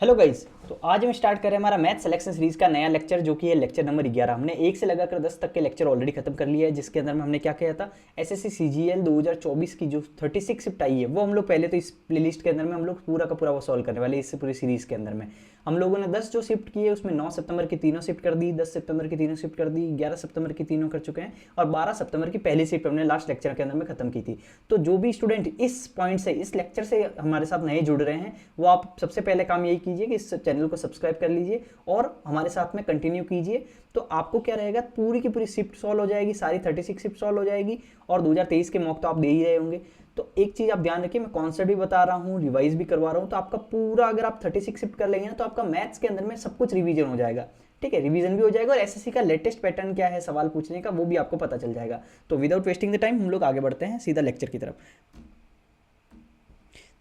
Hello guys. तो आज हम स्टार्ट कर रहे हैं हमारा मैथ सिलेक्शन सीरीज का नया लेक्चर, जो कि है लेक्चर नंबर 11। हमने 1 से लगाकर 10 तक के लेक्चर ऑलरेडी खत्म कर लिया है, जिसके अंदर में हमने क्या किया था, एसएससी सीजीएल 2024 की जो 36 शिफ्ट आई है वो हम लोग पहले तो इस प्लेलिस्ट के अंदर में हम लोग पूरा का पूरा वो सॉल्व करने वाले इस पूरी सीरीज के अंदर में। हम लोगों ने 10 जो शिफ्ट की है उसमें 9 सितंबर की तीनों शिफ्ट कर दी, 10 सितंबर की तीनों शिफ्ट कर दी, 11 सितंबर की तीनों कर चुके हैं और 12 सितंबर की पहली शिफ्ट हमने लास्ट लेक्चर के अंदर में खत्म की थी। तो जो भी स्टूडेंट इस पॉइंट से, इस लेक्चर से हमारे साथ नए जुड़ रहे हैं, वो आप सबसे पहले काम यही कीजिए कि इस चैनल को सब्सक्राइब कर लीजिए और हमारे साथ में कंटिन्यू कीजिए। तो आपको क्या रहेगा, पूरी की पूरी शिफ्ट सॉल्व हो जाएगी, सारी 36 शिफ्ट सॉल्व हो जाएगी और 2023 के मॉक तो आप दे ही रहे होंगे। तो एक चीज आप ध्यान रखिए, मैं कॉन्सेप्ट भी बता रहा हूँ, रिवाइज भी करवा रहा हूँ, तो आपका पूरा अगर आप 36 शिफ्ट कर लेंगे ना तो आपका मैथ्स के अंदर में सब कुछ रिवीजन हो जाएगा। ठीक है, रिवीजन भी हो जाएगा और एसएससी का लेटेस्ट पैटर्न क्या है सवाल पूछने का वो भी आपको पता चल जाएगा। तो विदाउट वेस्टिंग द टाइम हम लोग आगे बढ़ते हैं सीधा लेक्चर की तरफ।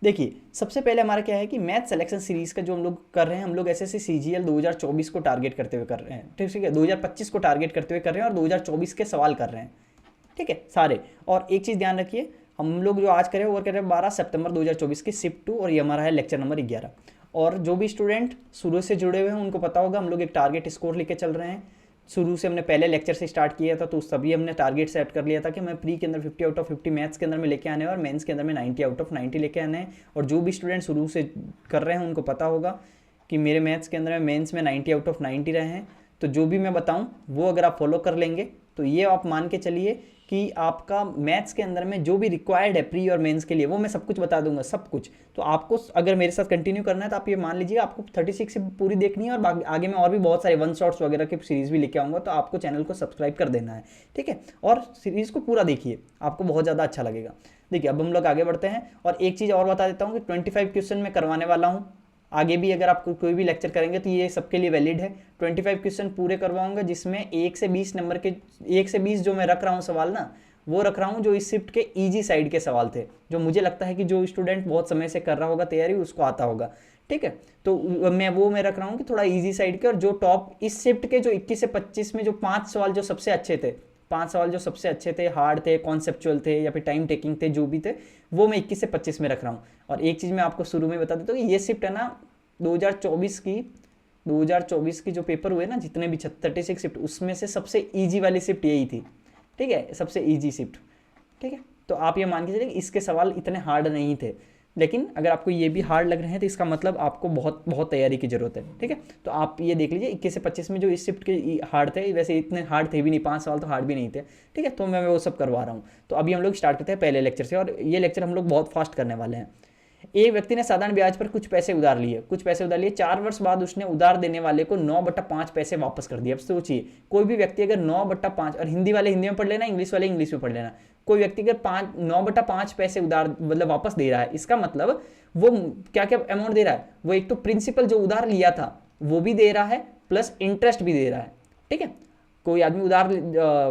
देखिए, सबसे पहले हमारा क्या है कि मैथ सिलेक्शन सीरीज का जो हम लोग कर रहे हैं, हम लोग एसएससी सीजीएल 2024 को टारगेट करते हुए कर रहे हैं। ठीक है, 2025 को टारगेट करते हुए कर रहे हैं और 2024 के सवाल कर रहे हैं। ठीक है सारे। और एक चीज़ ध्यान रखिए, हम लोग जो आज करें वो कर रहे हैं 12 सितंबर 2024 की शिफ्ट 2 और ये हमारा है लेक्चर नंबर 11। और जो भी स्टूडेंट शुरू से जुड़े हुए हैं उनको पता होगा हम लोग एक टारगेट स्कोर लेके चल रहे हैं। शुरू से हमने पहले लेक्चर से स्टार्ट किया था तो सभी हमने टारगेट सेट कर लिया था कि हमें प्री के अंदर 50 आउट ऑफ 50 मैथ्स के अंदर में लेके आने हैं और मेंस के अंदर में 90 आउट ऑफ 90 लेके आने हैं। और जो भी स्टूडेंट शुरू से कर रहे हैं उनको पता होगा कि मेरे मैथ्स के अंदर में मेंस में 90 आउट ऑफ 90 रहे हैं। तो जो भी मैं बताऊं वो अगर आप फॉलो कर लेंगे तो ये आप मान के चलिए कि आपका मैथ्स के अंदर में जो भी रिक्वायर्ड है प्री और मेंस के लिए वो मैं सब कुछ बता दूंगा, सब कुछ। तो आपको अगर मेरे साथ कंटिन्यू करना है तो आप ये मान लीजिए आपको 36 से पूरी देखनी है और आगे में और भी बहुत सारे वन शॉट्स वगैरह की सीरीज भी लेके आऊँगा, तो आपको चैनल को सब्सक्राइब कर देना है। ठीक है, और सीरीज़ को पूरा देखिए, आपको बहुत ज़्यादा अच्छा लगेगा। देखिए अब हम लोग आगे बढ़ते हैं और एक चीज़ और बता देता हूँ कि 25 क्वेश्चन मैं करवाने वाला हूँ। आगे भी अगर आप कोई भी लेक्चर करेंगे तो ये सबके लिए वैलिड है। 25 क्वेश्चन पूरे करवाऊंगा जिसमें 1 से 20 नंबर के, 1 से 20 जो मैं रख रहा हूँ सवाल ना, वो रख रहा हूँ जो इस शिफ्ट के इजी साइड के सवाल थे, जो मुझे लगता है कि जो स्टूडेंट बहुत समय से कर रहा होगा तैयारी उसको आता होगा। ठीक है, तो मैं रख रहा हूँ कि थोड़ा इजी साइड के, और जो टॉप इस शिफ्ट के जो 21 से 25 में जो 5 सवाल जो सबसे अच्छे थे, 5 सवाल जो सबसे अच्छे थे, हार्ड थे, कॉन्सेप्चुअल थे या फिर टाइम टेकिंग थे, जो भी थे वो मैं 21 से 25 में रख रहा हूँ। और एक चीज़ मैं आपको शुरू में बता देता हूँ कि ये शिफ्ट है ना 2024 की जो पेपर हुए ना, जितने भी 36 शिफ्ट, उसमें से सबसे इजी वाली शिफ्ट यही थी। ठीक है, सबसे इजी शिफ्ट। ठीक है, तो आप ये मान के चलिए इसके सवाल इतने हार्ड नहीं थे, लेकिन अगर आपको ये भी हार्ड लग रहे हैं तो इसका मतलब आपको बहुत बहुत तैयारी की जरूरत है। ठीक है, तो आप ये देख लीजिए 21 से 25 में जो इस शिफ्ट के हार्ड थे, वैसे इतने हार्ड थे भी नहीं, 5 सवाल तो हार्ड भी नहीं थे। ठीक है, तो मैं वो सब करवा रहा हूँ। तो अभी हम लोग स्टार्ट करते हैं पहले लेक्चर से, और ये लेक्चर हम लोग बहुत फास्ट करने वाले हैं। एक व्यक्ति ने साधारण ब्याज पर कुछ पैसे उधार लिए, 4 वर्ष बाद उसने उधार देने वाले को 9/5 पैसे वापस कर दिए। अब सोचिए, कोई भी व्यक्ति अगर 9/5, और हिंदी वाले हिंदी में पढ़ लेना, इंग्लिश वाले इंग्लिश में पढ़ लेना, कोई व्यक्ति अगर 9/5 पैसे उधार मतलब वापस दे रहा है, इसका मतलब वो क्या क्या अमाउंट दे रहा है, वो एक तो प्रिंसिपल जो उधार लिया था वो भी दे रहा है, प्लस इंटरेस्ट भी दे रहा है। ठीक है, कोई आदमी उधार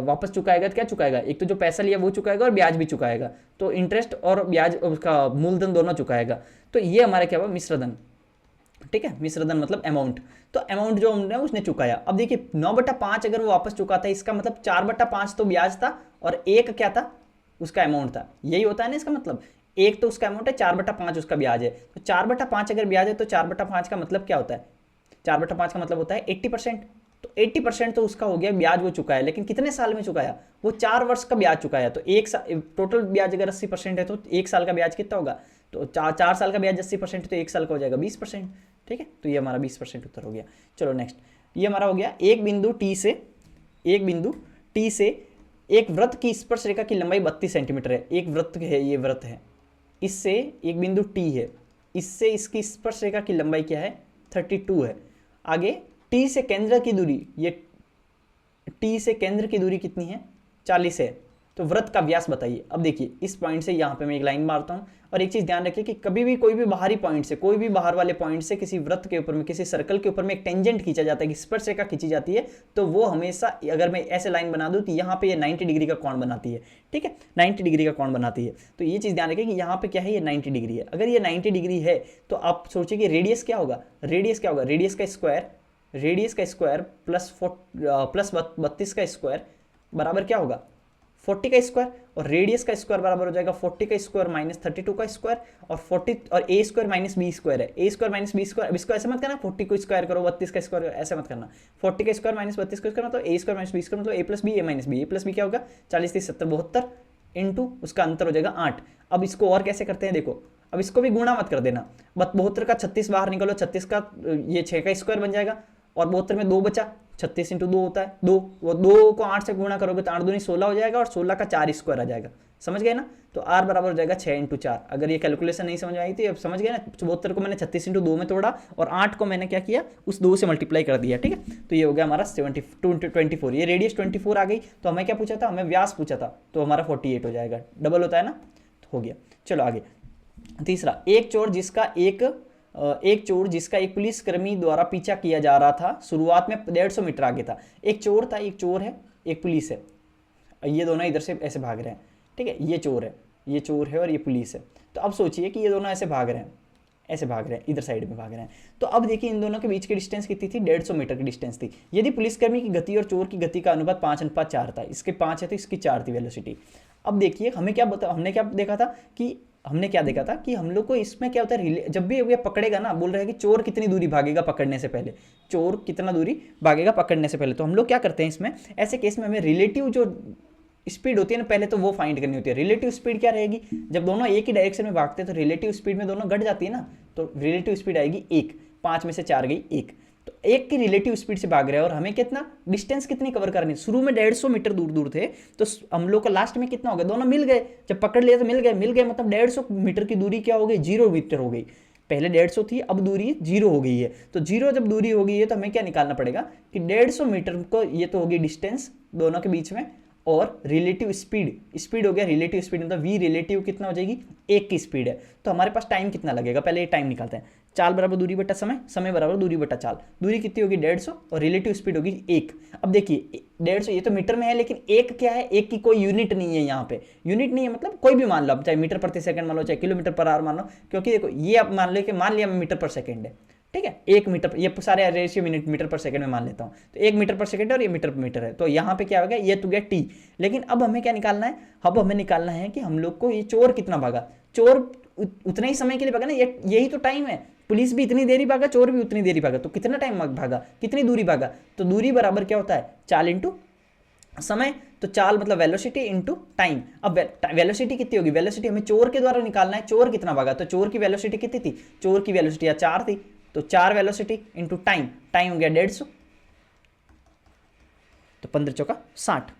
वापस चुकाएगा तो क्या चुकाएगा, एक तो जो पैसा लिया वो चुकाएगा और ब्याज भी चुकाएगा, तो इंटरेस्ट और ब्याज उसका मूलधन दोनों चुकाएगा। तो ये हमारा क्या हुआ, मिश्रधन। ठीक है, मिश्रधन मतलब अमाउंट। तो अमाउंट जो हमने उसने चुकाया, अब देखिए 9/5 अगर वो वापस चुकाता है, इसका मतलब 4/5 तो ब्याज था और एक क्या था, उसका अमाउंट था। यही होता है ना इसका मतलब, एक तो उसका अमाउंट है, 4/5 उसका ब्याज है। तो 4/5 अगर ब्याज है तो 4/5 का मतलब क्या होता है, 4/5 का मतलब होता है 80%। तो 80% तो उसका हो गया, ब्याज वो चुकाया, लेकिन कितने साल में चुकाया, वो 4 वर्ष का ब्याज चुकाया। तो एक साल टोटल ब्याज अगर 80% है तो एक साल का ब्याज कितना होगा, तो 4 साल का ब्याज 80% है तो एक साल का हो जाएगा 20%। ठीक है, तो ये हमारा 20% उत्तर हो गया। चलो नेक्स्ट, ये हमारा हो गया एक बिंदु टी से एक वृत्त की स्पर्श रेखा की लंबाई 32 सेंटीमीटर है। एक वृत्त है, ये वृत्त है, इससे एक बिंदु टी है, इससे इसकी स्पर्श रेखा की लंबाई क्या है, 32 है। आगे टी से केंद्र की दूरी, ये टी से केंद्र की दूरी कितनी है, 40 है। तो वृत्त का व्यास बताइए। अब देखिए इस पॉइंट से यहाँ पे मैं एक लाइन मारता हूँ, और एक चीज़ ध्यान रखिए कि कभी भी कोई भी बाहरी पॉइंट से, कोई भी बाहर वाले पॉइंट से किसी वृत्त के ऊपर में, किसी सर्कल के ऊपर में एक टेंजेंट खींचा जाता है, कि स्पर्श रेखा खींची जाती है, तो वो हमेशा, अगर मैं ऐसे लाइन बना दूँ तो यहाँ पे ये 90 डिग्री का कोण बनाती है। ठीक है, 90 डिग्री का कोण बनाती है। तो ये चीज़ ध्यान रखिए कि यहाँ पे क्या है, ये 90 डिग्री है। अगर ये 90 डिग्री है तो आप सोचिए कि रेडियस क्या होगा, रेडियस का स्क्वायर प्लस 32 का स्क्वायर बराबर क्या होगा, 40 का स्क्वायर, और रेडियस का स्क्वायर बराबर हो जाएगा 40 का स्क्वायर माइनस 32 का स्क्वायर, और 40 और ए स्क्वायर माइनस बी स्क्वायर है, ए स्क्वायर माइनस बी स्क्वायर। अब इसको ऐसे मत करना 40 को स्क्वायर करो 32 का स्क्वायर, ऐसे मत करना। 40 का स्क्वायर माइनस 32 का स्क्वायर मतलब ए स्क्वायर माइनस बी स्क्वायर मतलब ए प्लस बी, ए माइनस बी, ए प्लस बी क्या होगा 40 30 70 72 इंटू उसका अंतर हो जाएगा 8। अब इसको और कैसे करते हैं देखो, अब इसको भी गुणा मत कर देना, 72 का 36 बाहर निकलो, 36 का ये 6 का स्क्वायर बन जाएगा, और 72 में 2 बचा, 36 इंटू 2 होता है 2, वो 2 को 8 से गुणा करोगे तो 8 दूनी 16 हो जाएगा, और 16 का 4 स्क्वायर आ जाएगा। समझ गए ना? तो r बराबर हो जाएगा 6 इंटू 4। अगर ये कैलकुलेशन नहीं समझ में आई थी, अब समझ गए ना? 72 को मैंने 36 इंटू 2 में तोड़ा, और 8 को मैंने क्या किया, उस 2 से मल्टीप्लाई कर दिया। ठीक है, तो ये हो गया हमारा 24। ये रेडियस 24 आ गई, तो हमें क्या पूछा था, हमें व्यास पूछा था, तो हमारा 48 हो जाएगा, डबल होता है ना, तो हो गया। चलो आगे तीसरा, एक चोर जिसका एक पुलिसकर्मी द्वारा पीछा किया जा रहा था, शुरुआत में 150 मीटर आगे था। एक चोर था, एक चोर है, एक पुलिस है, ये दोनों इधर से ऐसे भाग रहे हैं। ठीक है, ये चोर है और ये पुलिस है। तो अब सोचिए कि ये दोनों ऐसे भाग रहे हैं, इधर साइड में भाग रहे हैं। तो अब देखिए इन दोनों के बीच की डिस्टेंस कितनी थी, 150 मीटर की डिस्टेंस थी। यदि पुलिसकर्मी की गति और चोर की गति का अनुपात 5:4 था, इसके 5 है तो इसकी 4 थी वेलोसिटी। अब देखिए हमने क्या देखा था कि हम लोग को इसमें क्या होता है, जब भी ये पकड़ेगा ना, बोल रहे हैं कि चोर कितनी दूरी भागेगा पकड़ने से पहले, चोर कितना दूरी भागेगा पकड़ने से पहले। तो हम लोग क्या करते हैं इसमें, ऐसे केस में हमें रिलेटिव जो स्पीड होती है ना, पहले तो वो फाइंड करनी होती है। रिलेटिव स्पीड क्या रहेगी, जब दोनों एक ही डायरेक्शन में भागते हैं तो रिलेटिव स्पीड में दोनों घट जाती है ना, तो रिलेटिव स्पीड आएगी 1, 5 में से 4 गई 1, तो 1 की रिलेटिव स्पीड से भाग रहे हैं। और हमें कितना डिस्टेंस कितनी कवर करनी, शुरू में 150 मीटर दूर थे, तो हम लोग का लास्ट में कितना हो गया, दोनों मिल गए, जब पकड़ लिए तो मिल गए मतलब 150 मीटर की दूरी क्या हो गई, 0 मीटर हो गई। पहले 150 थी, अब दूरी 0 हो गई है। तो 0 जब दूरी हो गई है तो हमें क्या निकालना पड़ेगा कि 150 मीटर को, ये तो होगी डिस्टेंस दोनों के बीच में, और रिलेटिव स्पीड हो गया, रिलेटिव स्पीड मतलब v रिलेटिव कितना हो जाएगी, 1 की स्पीड है। तो हमारे पास टाइम कितना लगेगा, पहले ये टाइम निकालते हैं। चाल बराबर दूरी बटा समय, समय बराबर दूरी बटा चाल। दूरी कितनी होगी 150 और रिलेटिव स्पीड होगी 1। अब देखिए 150 ये तो मीटर में है, लेकिन 1 क्या है, 1 की कोई यूनिट नहीं है यहाँ पे, यूनिट नहीं है मतलब कोई भी मान लो, चाहे मीटर प्रति सेकंड मान लो, चाहे किलोमीटर पर आवर मान लो, क्योंकि देखो ये आप मान लिया मीटर पर सेकंड है। ठीक है, 1 मीटर, ये सारे रेशियो मीटर पर सेकंड में मान लेता हूँ, तो 1 मीटर पर सेकंड और ये मीटर पर मीटर है, तो यहाँ पे क्या हो गया, ये तो गया टी। लेकिन अब हमें क्या निकालना है, अब हमें निकालना है कि हम लोग को ये चोर कितना भागा, चोर उतना ही समय के लिए भागा ना, यही तो टाइम है। पुलिस भी इतनी देरी भागा, चोर भी उतनी देरी भागा, तो कितना टाइम भागा, कितनी दूरी भागा, तो दूरी बराबर क्या होता है, चाल इंटू समय। तो चाल मतलब वेलोसिटी इंटू टाइम। अब वेलोसिटी कितनी होगी, वेलोसिटी हमें चोर के द्वारा निकालना है, चोर कितना भागा, तो चोर की वेलोसिटी कितनी थी, चोर की वेलोसिटी 4 थी, तो 4 वेलोसिटी इंटू टाइम, टाइम हो गया 150, तो 15 चौका 60,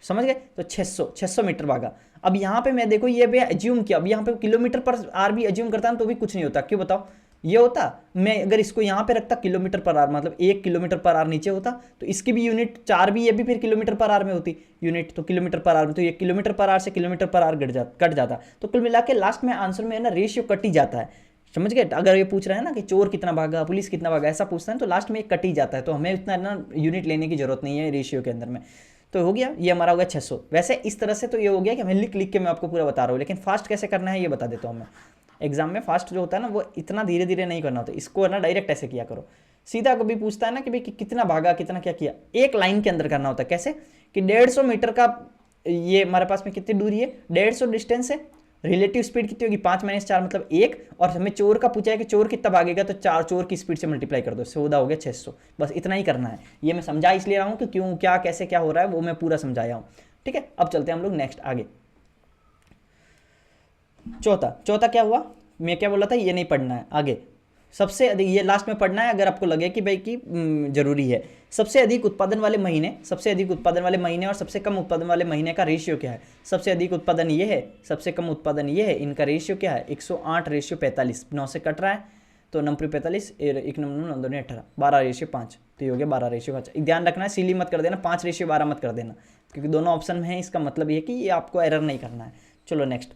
समझ गए। तो 600 मीटर भागा। अब यहाँ पे मैं देखो ये भी एज्यूम किया, अब यहाँ पे किलोमीटर पर आर भी एज्यूम करता तो भी कुछ नहीं होता, क्यों बताओ, ये होता मैं अगर इसको यहाँ पे रखता किलोमीटर पर आर, मतलब 1 किलोमीटर पर आर नीचे होता, तो इसकी भी यूनिट 4 भी, ये भी फिर किलोमीटर पर आर में होती यूनिट, तो किलोमीटर पर आर में, तो ये किलोमीटर पर आर से किलोमीटर पर आर कट जाता। तो कुल मिला के लास्ट में आंसर में ना रेशियो कट ही जाता है, समझ गए। अगर ये पूछ रहे हैं ना कि चोर कितना भागा, पुलिस कितना भागा, ऐसा पूछता है तो लास्ट में एक कट ही जाता है, तो हमें इतना ना यूनिट लेने की जरूरत नहीं है रेशियो के अंदर में। तो हो गया, ये हमारा हो गया 600। वैसे इस तरह से तो ये हो गया कि हमें लिख के मैं आपको पूरा बता रहा हूँ, लेकिन फास्ट कैसे करना है ये बता देता हूँ मैं। एग्जाम में फास्ट जो होता है ना, वो इतना धीरे धीरे नहीं करना होता, इसको है ना डायरेक्ट ऐसे किया करो। सीधा कभी पूछता है ना कि भाई कितना भागा, कितना क्या किया, एक लाइन के अंदर करना होता है। कैसे कि 150 मीटर का ये हमारे पास में कितनी दूरी है, 150 डिस्टेंस है, रिलेटिव स्पीड कितनी होगी 5 - 4 मतलब 1, और हमें चोर का पूछा है कि चोर कितना भागेगा, तो 4 चोर की स्पीड से मल्टीप्लाई कर दो, सौदा हो गया 600। बस इतना ही करना है। ये मैं समझा इसलिए रहा हूँ कि क्यों क्या कैसे क्या हो रहा है वो मैं पूरा समझाया हूँ। ठीक है, अब चलते हैं हम लोग नेक्स्ट आगे। चौथा क्या हुआ, मैं क्या बोला था, ये नहीं पढ़ना है आगे, सबसे अधिक ये लास्ट में पढ़ना है अगर आपको लगे कि भाई कि जरूरी है। सबसे अधिक उत्पादन वाले महीने और सबसे कम उत्पादन वाले महीने का रेशियो क्या है। सबसे अधिक उत्पादन ये है, सबसे कम उत्पादन ये है, इनका रेशियो क्या है 108:45। 9 से कट रहा है तो 9 × 45, 1 9 9 18, 12:5, तो ये हो गया 12:5। ध्यान रखना है, सीली मत कर देना, 5:12 मत कर देना, क्योंकि दोनों ऑप्शन में है, इसका मतलब ये है कि ये आपको एरर नहीं करना है। चलो नेक्स्ट,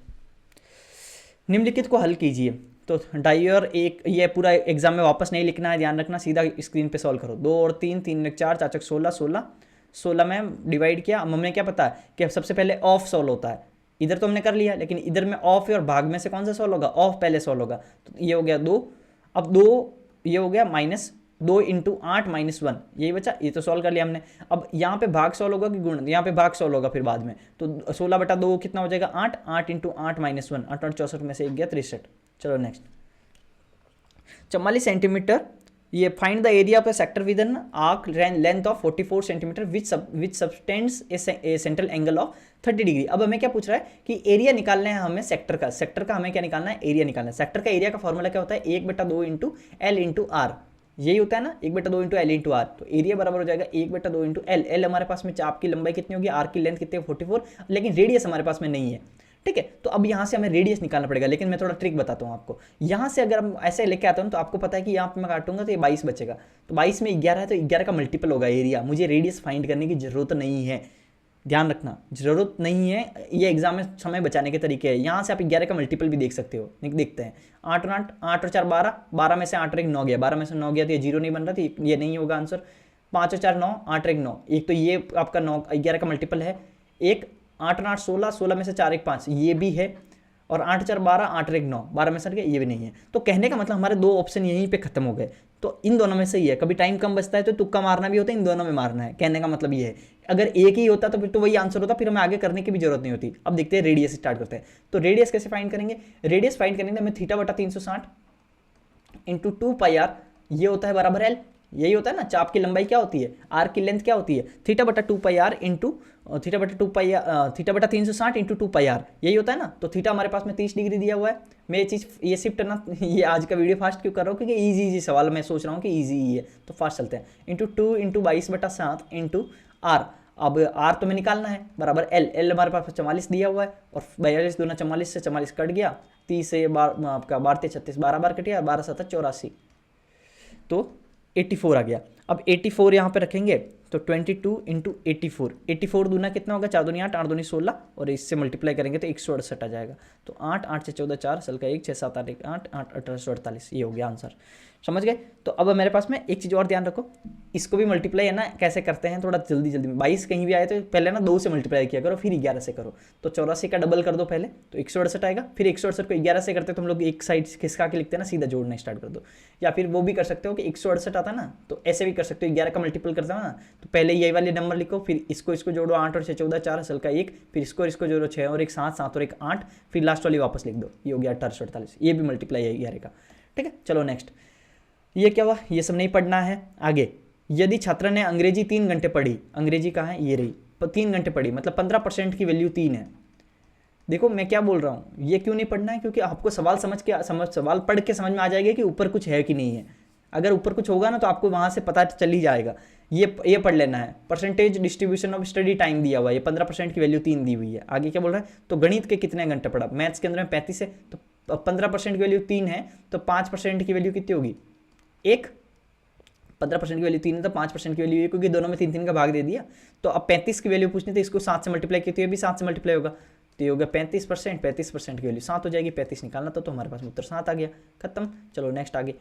निम्नलिखित को हल कीजिए। तो 2 और 1 ये पूरा एग्जाम में वापस नहीं लिखना है, ध्यान रखना, सीधा स्क्रीन पे सॉल्व करो। 2 और 3, 3 × 4, 4 × 16, 16 में डिवाइड किया। हमें क्या पता है कि सबसे पहले ऑफ सॉल्व होता है, इधर तो हमने कर लिया, लेकिन इधर में ऑफ है और भाग में से कौन सा सॉल्व होगा, ऑफ पहले सॉल्व होगा। तो ये हो गया 2, अब 2 ये हो गया 2 इंटू 8 माइनस 1, यही बचा, ये तो सॉल्व कर लिया हमने। अब यहाँ पे भाग सॉल्व होगा कि गुण, यहाँ पे भाग सॉल्व होगा फिर बाद में, तो 16/2 कितना हो जाएगा 8, 8 इंटू 8 माइनस 1, 8 और 64 में से 1 गया 63। चलो नेक्स्ट, 44 सेंटीमीटर, ये find the area of A sector with an arc length of 44 centimetre which subtends A central angle of 30 degree. अब हमें क्या पूछ रहा है कि एरिया निकालना है हमें सेक्टर का, सेक्टर का हमें क्या निकालना है, एरिया निकालना है। सेक्टर का एरिया का फॉर्मूला क्या होता है, 1/2 इंटू एल इंटू आर, यही होता है ना, 1/2 इंटू एल इंटू आर। तो एरिया बराबर हो जाएगा 1/2 इंटू एल। एल हमारे पास में चाप की लंबाई कितनी होगी, आर की लेंथ कितनी है 44, लेकिन रेडियस हमारे पास में नहीं है, ठीक है। तो अब यहाँ से हमें रेडियस निकालना पड़ेगा, लेकिन मैं थोड़ा ट्रिक बताता हूँ आपको। यहाँ से अगर हम ऐसे लेके आता हूँ तो आपको पता है कि यहाँ पे मैं काटूंगा तो ये 22 बचेगा, तो 22 में 11 है तो 11 का मल्टीपल होगा एरिया। मुझे रेडियस फाइंड करने की जरूरत नहीं है, ध्यान रखना, जरूरत नहीं है। ये एग्जाम में समय बचाने के तरीके हैं। यहाँ से आप 11 का मल्टीपल भी देख सकते हो, देखते हैं। 8 और 8, 8 और 4 12, 12 में से 8 और 1 9 गया, 12 में से 9 गया तो ये 0 नहीं बन रहा, तो ये नहीं होगा आंसर। 5 और 4 9, 8 और 1 9, एक तो ये आपका 9 11 का मल्टीपल है। एक 8 और 8 16, 16 में से 4 1 5, ये भी है। और 8 4 12, 8 और 1 9, 12 में से हट गया, ये भी नहीं है। तो कहने का मतलब हमारे 2 ऑप्शन यहीं पे खत्म हो गए, तो इन दोनों में से ही है। कभी टाइम कम बचता है तो तुक्का मारना भी होता है, इन दोनों में मारना है, कहने का मतलब ये है। अगर एक ही होता तो फिर तो वही आंसर होता, फिर हमें आगे करने की भी जरूरत नहीं होती। अब देखते हैं रेडियस स्टार्ट करते हैं। तो रेडियस कैसे फाइंड करेंगे, रेडियस फाइंड करने के लिए हमें θ/360 इंटू 2πr, ये होता है बराबर एल, यही होता है ना। चाप की लंबाई क्या होती है, आर की लेंथ क्या होती है, θ/2πr इंटू θ/360 इंटू 2πr, यही होता है ना। तो थीटा हमारे पास में 30 डिग्री दिया हुआ है। मैं ये चीज़ ये शिफ्ट ना, ये आज का वीडियो फास्ट क्यों कर रहा हूँ, क्योंकि इजी सवाल मैं सोच रहा हूँ कि इजी ही है, तो फास्ट चलते हैं। Into 2 into 22/7 into R. अब आर तो हमें निकालना है, बराबर एल। एल हमारे पास 44 दिया हुआ है, और 42 दूना 44 से 44 कट गया, 30 से आपका 12 36, 12 बार कट गया, 12 7 84, तो 84 आ गया। अब 84 यहाँ पे रखेंगे तो 22 इंटू 84, 84 दूना कितना होगा, 4 दूनी 8, 8 दूनी 16, और इससे मल्टीप्लाई करेंगे तो 168 आ जाएगा। तो 8 8 से 14 4, सल का 1 6 7 8 1 8 8 1848, ये हो गया आंसर। समझ गए। तो अब मेरे पास में एक चीज़ और ध्यान रखो, इसको भी मल्टीप्लाई है ना कैसे करते हैं, थोड़ा जल्दी जल्दी में। 22 कहीं भी आए तो पहले ना 2 से मल्टीप्लाई किया करो, फिर 11 से करो। तो 84 का डबल कर दो पहले, तो 168 आएगा। फिर 168 को 11 से करते तो हम लोग एक साइड खिसका के लिखते हैं ना, सीधा जोड़ना स्टार्ट कर दो। या फिर वो भी कर सकते हो कि 168 आता ना, तो ऐसे भी कर सकते हो, 11 का मल्टीपल करते हो ना, तो पहले यही वाले नंबर लिखो, फिर इसको जोड़ो, 8 और 6 14 4, सल का 1, फिर इसको जोड़ो 6 और 1 7, 7 और 1 8, फिर लास्ट वाली वापस लिख दो, ये हो गया 1848। ये भी मल्टीप्लाई है 11 का, ठीक है। चलो नेक्स्ट, ये क्या हुआ, ये सब नहीं पढ़ना है आगे। यदि छात्र ने अंग्रेजी 3 घंटे पढ़ी, अंग्रेजी कहाँ है, ये रही, 3 घंटे पढ़ी, मतलब 15% की वैल्यू 3 है। देखो मैं क्या बोल रहा हूँ, ये क्यों नहीं पढ़ना है, क्योंकि आपको सवाल सवाल पढ़ के समझ में आ जाएगा कि ऊपर कुछ है कि नहीं है। अगर ऊपर कुछ होगा ना तो आपको वहाँ से पता चल ही जाएगा। ये पढ़ लेना है। Percentage distribution of study time दिया हुआ है, ये 15% की वैल्यू 3 दी हुई है। आगे क्या बोल रहा है, तो गणित के कितने घंटे पढ़ा, मैथ्स के अंदर में 35 है, तो 15% की वैल्यू 3 है, तो 5% की वैल्यू कितनी होगी, 1। 15% की वैल्यू 3 है तो 5% की वैल्यू 1, क्योंकि दोनों में 3 का भाग दे दिया। तो अब 35 की वैल्यू पूछनी थी, इसको 7 से मल्टीप्लाई की, तो ये भी 7 से मल्टीप्लाई होगा, तो ये होगा 35%, 35% की वैल्यू 7 हो जाएगी, 35 निकालना तो हमारे पास उत्तर 7 आ गया, खत्म। चलो नेक्स्ट आगे।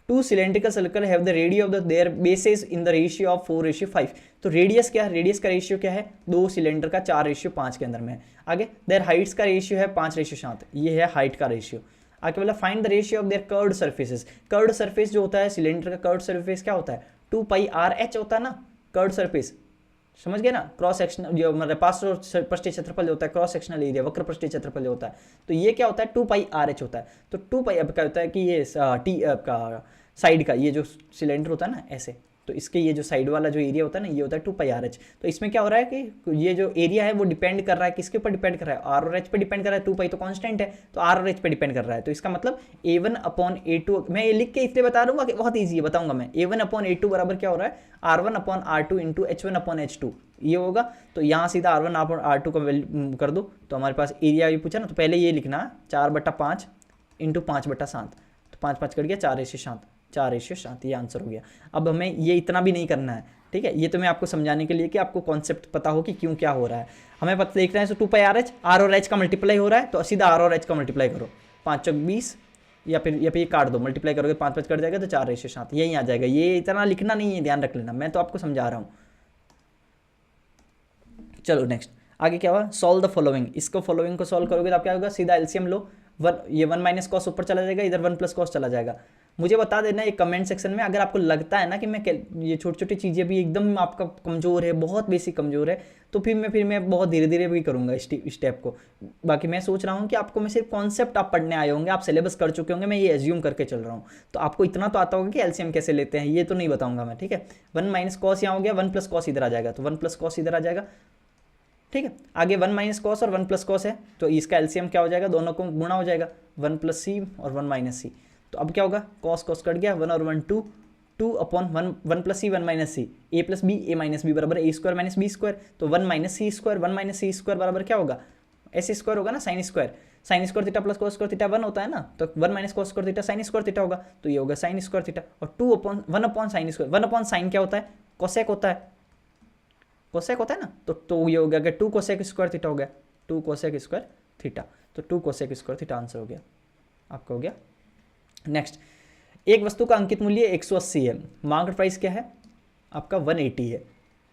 2 cylindrical circle have the radius of their bases in the ratio of 4:5। तो रेडियस क्या है, रेडियस का रेशियो क्या है, 2 सिलेंडर का 4:5 के अंदर में है। आगे देयर हाइट्स का रेशियो है 5:7, ये है हाइट का रेशियो। आगे बोला find the ratio of their curved surfaces. Curved surface जो होता है सिलेंडर का, कर्व्ड सर्फेस क्या होता है, 2πr/h होता है ना कर्व्ड सर्फेस, समझ गए ना। क्रॉस सेक्शनल जो मतलब पार्श्व क्षेत्रफल होता है, क्रॉस सेक्शनल एरिया, वक्र पृष्ठीय क्षेत्रफल होता है, तो ये क्या होता है 2πr/h होता है। तो 2π अब क्या होता है कि ये टी का साइड का ये जो सिलेंडर होता है ना ऐसे, तो इसके ये जो साइड वाला जो एरिया होता है ना, ये होता है 2πr/h। तो इसमें क्या हो रहा है कि ये जो एरिया है वो डिपेंड कर रहा है किसके ऊपर डिपेंड कर रहा है, r और h पे डिपेंड कर रहा है। 2π तो कांस्टेंट है, तो r और h पे डिपेंड कर रहा है। तो इसका मतलब A1/A2, मैं ये लिख के इसलिए बता दूंगा कि बहुत ईजी है, बताऊंगा मैं। A1/A2 बराबर क्या हो रहा है, R1/R2 इंटू H1/H2, ये होगा। तो यहाँ सीधा R1/R2 का वैल्यू कर दो, तो हमारे पास एरिया भी पूछा ना, तो पहले ये लिखना 4/5 इंटू 5/7, तो 5 5 कट गया, 4:7, 4:7, ये आंसर हो गया। अब हमें ये इतना भी नहीं करना है, ठीक है। ये तो मैं आपको समझाने के लिए कि आपको कॉन्सेप्ट पता हो कि क्यों क्या हो रहा है। हमें पता देखना है, तो 2πr/h, r और h का मल्टीप्लाई हो रहा है, तो सीधा r और h का मल्टीप्लाई करो, 5 चौक 20, या फिर ये काट दो, मल्टीप्लाई करोगे 5 5 कट जाएगा, तो 4:7 यही आ जाएगा। ये इतना लिखना नहीं है, ध्यान रख लेना, मैं तो आपको समझा रहा हूँ। चलो नेक्स्ट आगे क्या हुआ, सॉल्व द फॉलोइंग। इसको को सॉल्व करोगे तो आप क्या होगा, सीधा एलसीएम लो, ये 1 - cos ऊपर चला जाएगा, इधर 1 + cos चला जाएगा, मुझे बता देना एक कमेंट सेक्शन में, अगर आपको लगता है ना कि मैं ये छोटी छोटी चीज़ें भी एकदम आपका कमज़ोर है, बहुत बेसिक कमज़ोर है, तो फिर मैं बहुत धीरे धीरे भी करूँगा इस स्टेप को। बाकी मैं सोच रहा हूँ कि आपको मैं सिर्फ कॉन्सेप्ट आप पढ़ने आए होंगे, आप सिलेबस कर चुके होंगे, मैं ये एज्यूम करके चल रहा हूँ, तो आपको इतना तो आता होगा कि एलसीएम कैसे लेते हैं, ये तो नहीं बताऊँगा मैं, ठीक है। 1 माइनस कॉस यहाँ हो गया, 1 प्लस कॉस इधर आ जाएगा, तो 1 प्लस कॉस इधर आ जाएगा, ठीक है। आगे 1 माइनस कॉस और 1 प्लस कॉस है, तो इसका एलसीएम क्या हो जाएगा, दोनों को गुणा हो जाएगा, 1 प्लस सी और 1 माइनस सी। तो अब क्या होगा, कॉस कॉस कट गया, 1 और 1 2, 2 अपॉन 1 प्लस सी 1 माइनस सी, ए प्लस बी ए माइनस बी बराबर ए स्क्वायर माइनस बी स्क्वायर। तो 1 माइनस सी स्क्वायर 1 माइनस सी स्क्वायर बराबर क्या होगा, एस स्क्वायर होगा ना, sine square theta plus cos square theta 1 होता है ना, तो 1 minus cos square theta sine square theta होगा, तो ये होगा साइन स्क्वायर थीटा। और 2 upon 1 upon sine square, 1 upon sine क्या होता है, कोसेक होता है, कोसेक होता है ना, तो ये हो गया कि 2 कोसेक स्क्वायर थीटा हो गया, 2 कोसेक स्क्वायर थीटा, तो 2 कोसेक स्क्वायर थीटा आंसर हो गया आपका, हो गया। नेक्स्ट, एक वस्तु का अंकित मूल्य 180 है, मार्केट प्राइस क्या है आपका 180 है,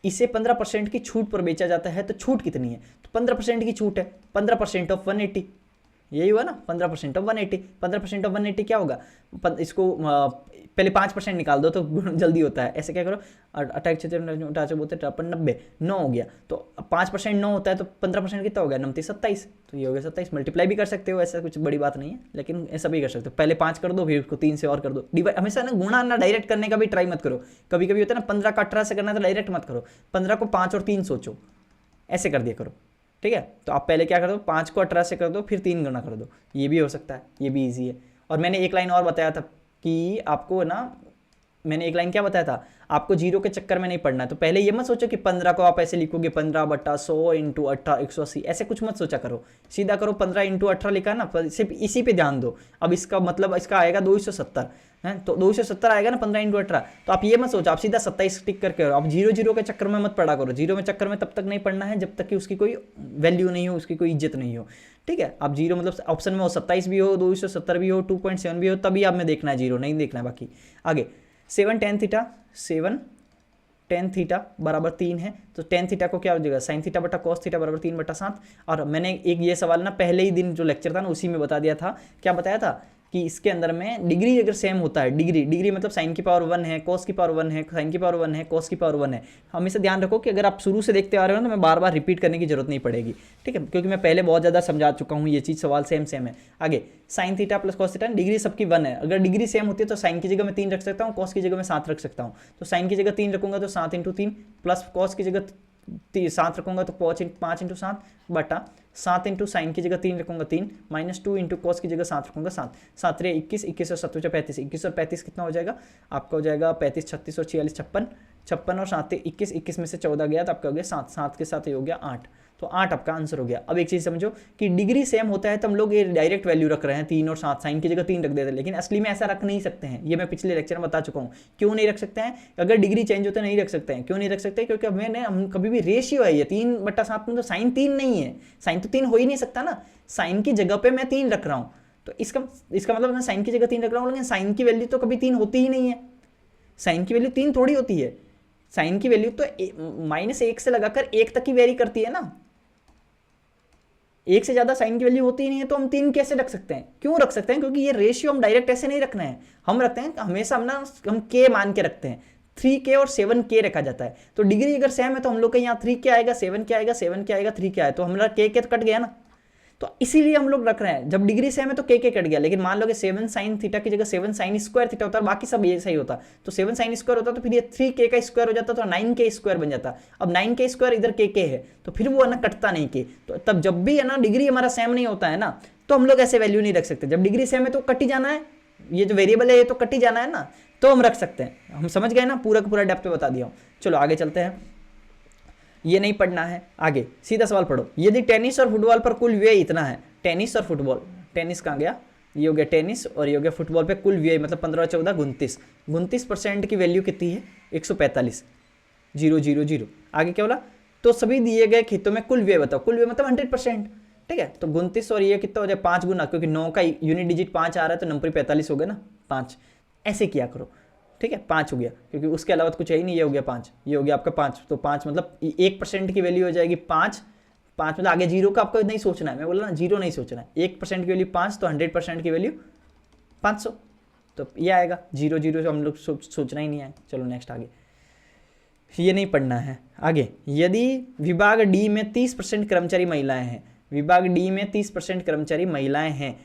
इसे 15% की छूट पर बेचा जाता है, तो छूट कितनी है, तो 15% की छूट है, 15% ऑफ 180, यही हुआ ना, 15% ऑफ 180, 15% ऑफ 180 क्या होगा, इसको पहले 5% निकाल दो तो जल्दी होता है, ऐसे क्या करो, 90 9 हो गया, तो 5% 9 होता है, तो 15% कितना हो गया, 29 27, तो ये हो गया 27। मल्टीप्लाई भी कर सकते हो, ऐसा कुछ बड़ी बात नहीं है, लेकिन ऐसा भी कर सकते हो, पहले 5 कर दो, फिर उसको 3 से और कर दो, डिवाइड। हमेशा ना गुणा ना डायरेक्ट करने का भी ट्राई मत करो, कभी कभी होता है ना 15 का 18 से करना, तो डायरेक्ट मत करो, 15 को 5 और 3 सोचो, ऐसे कर दिया करो, ठीक है। तो आप पहले क्या कर दो, 5 को 18 से कर दो, फिर 3 गुना कर दो, ये भी हो सकता है, ये भी ईजी है। और मैंने एक लाइन और बताया था कि आपको ना, मैंने एक लाइन क्या बताया था, आपको जीरो के चक्कर में नहीं पढ़ना है, तो पहले ये मत सोचो कि 15 को आप ऐसे लिखोगे 15/100 इंटू 180, ऐसे कुछ मत सोचा करो, सीधा करो 15 इंटू 18 लिखा ना, सिर्फ इसी पे ध्यान दो। अब इसका मतलब इसका आएगा 270 है, तो 270 आएगा ना 15 इंटू 18, तो आप ये मत सोचो, आप सीधा 27 टिक करके आप जीरो के चक्कर में मत पढ़ा करो, जीरो में चक्कर में तब तक नहीं पढ़ना है जब तक कि उसकी कोई वैल्यू नहीं हो, उसकी कोई इज्जत नहीं हो, ठीक है। आप जीरो मतलब ऑप्शन में हो 27 भी हो, 270 भी हो, 2.7 भी हो, तभी आप में देखना है, जीरो नहीं देखना है। बाकी आगे 7 tan थीटा बराबर 3 है, तो tan थीटा को क्या हो जाएगा, साइन थीटा बटा कॉस थीटा बराबर 3/7। और मैंने एक ये सवाल ना पहले ही दिन जो लेक्चर था ना उसी में बता दिया था, क्या बताया था कि इसके अंदर में डिग्री अगर सेम होता है, डिग्री मतलब साइन की पावर 1 है, कॉस की पावर 1 है, साइन की पावर 1 है, कॉस की पावर 1 है। हमेशा ध्यान रखो कि अगर आप शुरू से देखते आ रहे हो ना, तो मैं बार बार रिपीट करने की जरूरत नहीं पड़ेगी, ठीक है, क्योंकि मैं पहले बहुत ज़्यादा समझा चुका हूँ, ये चीज़ सवाल सेम है। आगे sine theta plus cos theta, degree सबकी 1 है, अगर डिग्री सेम होती है तो साइन की जगह मैं 3 रख सकता हूँ, कॉस की जगह मैं 7 रख सकता हूँ, तो साइन की जगह 3 रखूंगा तो 7 इंटू 3, प्लस कॉस की जगह 7 रखूंगा तो 5 इंटू 7 बटा 7 इंटू साइन की जगह 3 रखूंगा 3, माइनस 2 इंटू कॉस की जगह 7 रखूंगा 7, 7 रे 21, 21 और 7 35, 21 और 35 कितना हो जाएगा आपका, हो जाएगा 35 36 और 46 56, 56 और 7 21, 21 में से 14 गया तो आपका हो गया 7, 7 के साथ ये हो गया 8, तो 8 आपका आंसर हो गया। अब एक चीज़ समझो कि डिग्री सेम होता है तो हम लोग ये डायरेक्ट वैल्यू रख रहे हैं 3 और 7, साइन की जगह 3 रख देते हैं, लेकिन असली में ऐसा रख नहीं सकते हैं, ये मैं पिछले लेक्चर में बता चुका हूँ। क्यों नहीं रख सकते हैं, अगर डिग्री चेंज होते नहीं रख सकते हैं, क्यों नहीं रख सकते, क्योंकि हम कभी भी रेशियो है ये 3/7 में, तो साइन 3 नहीं है, साइन तो 3 हो ही नहीं सकता ना, साइन की जगह पे मैं 3 रख रहा हूँ, तो इसका मतलब मैं साइन की जगह 3 रख रहा हूँ, लेकिन साइन की वैल्यू तो कभी 3 होती ही नहीं है, साइन की वैल्यू 3 थोड़ी होती है, साइन की वैल्यू तो -1 से लगाकर 1 तक की वेरी करती है ना, 1 से ज़्यादा साइन की वैल्यू होती ही नहीं है, तो हम 3 कैसे रख सकते हैं, क्यों रख सकते हैं, क्योंकि ये रेशियो हम डायरेक्ट ऐसे नहीं रखना है, हम रखते हैं हमेशा हम के मान के रखते हैं, 3k और 7k रखा जाता है, तो डिग्री अगर सेम है तो हम लोग का यहाँ 3k आएगा, 7k आएगा, 7k आएगा, 3k आएगा, तो हमारा k तो कट गया ना, तो इसीलिए हम लोग रख रहे हैं, जब डिग्री सेम है तो k कट गया, लेकिन मान लो कि 7 साइन थीटा की जगह 7 साइन स्क्वायर थीटा होता है, बाकी सब ये सही होता, तो 7 साइन स्क्वायर होता तो फिर ये 3k का स्क्वायर हो जाता, तो 9k स्क्वायर बन जाता। अब 9k स्क्वायर इधर k है, तो फिर वो है ना कटता नहीं k, तो तब जब भी है ना डिग्री हमारा सेम नहीं होता है ना, तो हम लोग ऐसे वैल्यू नहीं रख सकते, जब डिग्री सेम है तो कट ही जाना है, ये जो वेरिएबल है ये तो कट ही जाना है ना, तो हम रख सकते हैं। हम समझ गए ना, पूरा का पूरा डेप्थ पे बता दिया हूँ। चलो आगे चलते हैं, ये नहीं पढ़ना है, आगे सीधा सवाल पढ़ो। यदि टेनिस और फुटबॉल पर कुल व्यय इतना है, टेनिस और फुटबॉल, टेनिस कहाँ गया, ये हो गया टेनिस और ये हो गया फुटबॉल पे कुल व्यय मतलब 15 14 29% की वैल्यू कितनी है 145, 000। आगे क्या बोला, तो सभी दिए गए खेतों में कुल व्यय बताओ, कुल व्यय मतलब 100%, ठीक है। तो 29 और ये कितना हो जाए 5 गुना, क्योंकि 9 का यूनिट डिजिट 5 आ रहा है तो नंबर 45 हो गया ना 5, ऐसे किया करो, ठीक है। 5 हो गया, क्योंकि उसके अलावा कुछ है ही नहीं, ये हो गया 5, ये हो गया आपका 5, तो 5 मतलब 1% की वैल्यू हो जाएगी 5 मतलब आगे जीरो का आपको नहीं सोचना है, मैं बोला ना जीरो नहीं सोचना है, 1% की वैल्यू 5, तो 100% की वैल्यू 500, तो ये आएगा 0 0 हम लोग सोचना ही नहीं है। चलो नेक्स्ट आगे, ये नहीं पढ़ना है आगे। यदि विभाग डी में 30% कर्मचारी महिलाएं हैं, विभाग डी में 30% कर्मचारी महिलाएं हैं,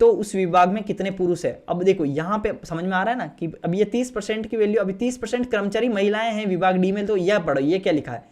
तो उस विभाग में कितने पुरुष है। अब देखो यहाँ पे समझ में आ रहा है ना कि अब ये 30% की वैल्यू, अभी 30% कर्मचारी महिलाएं हैं विभाग डी में, तो यह पढ़ो ये क्या लिखा है,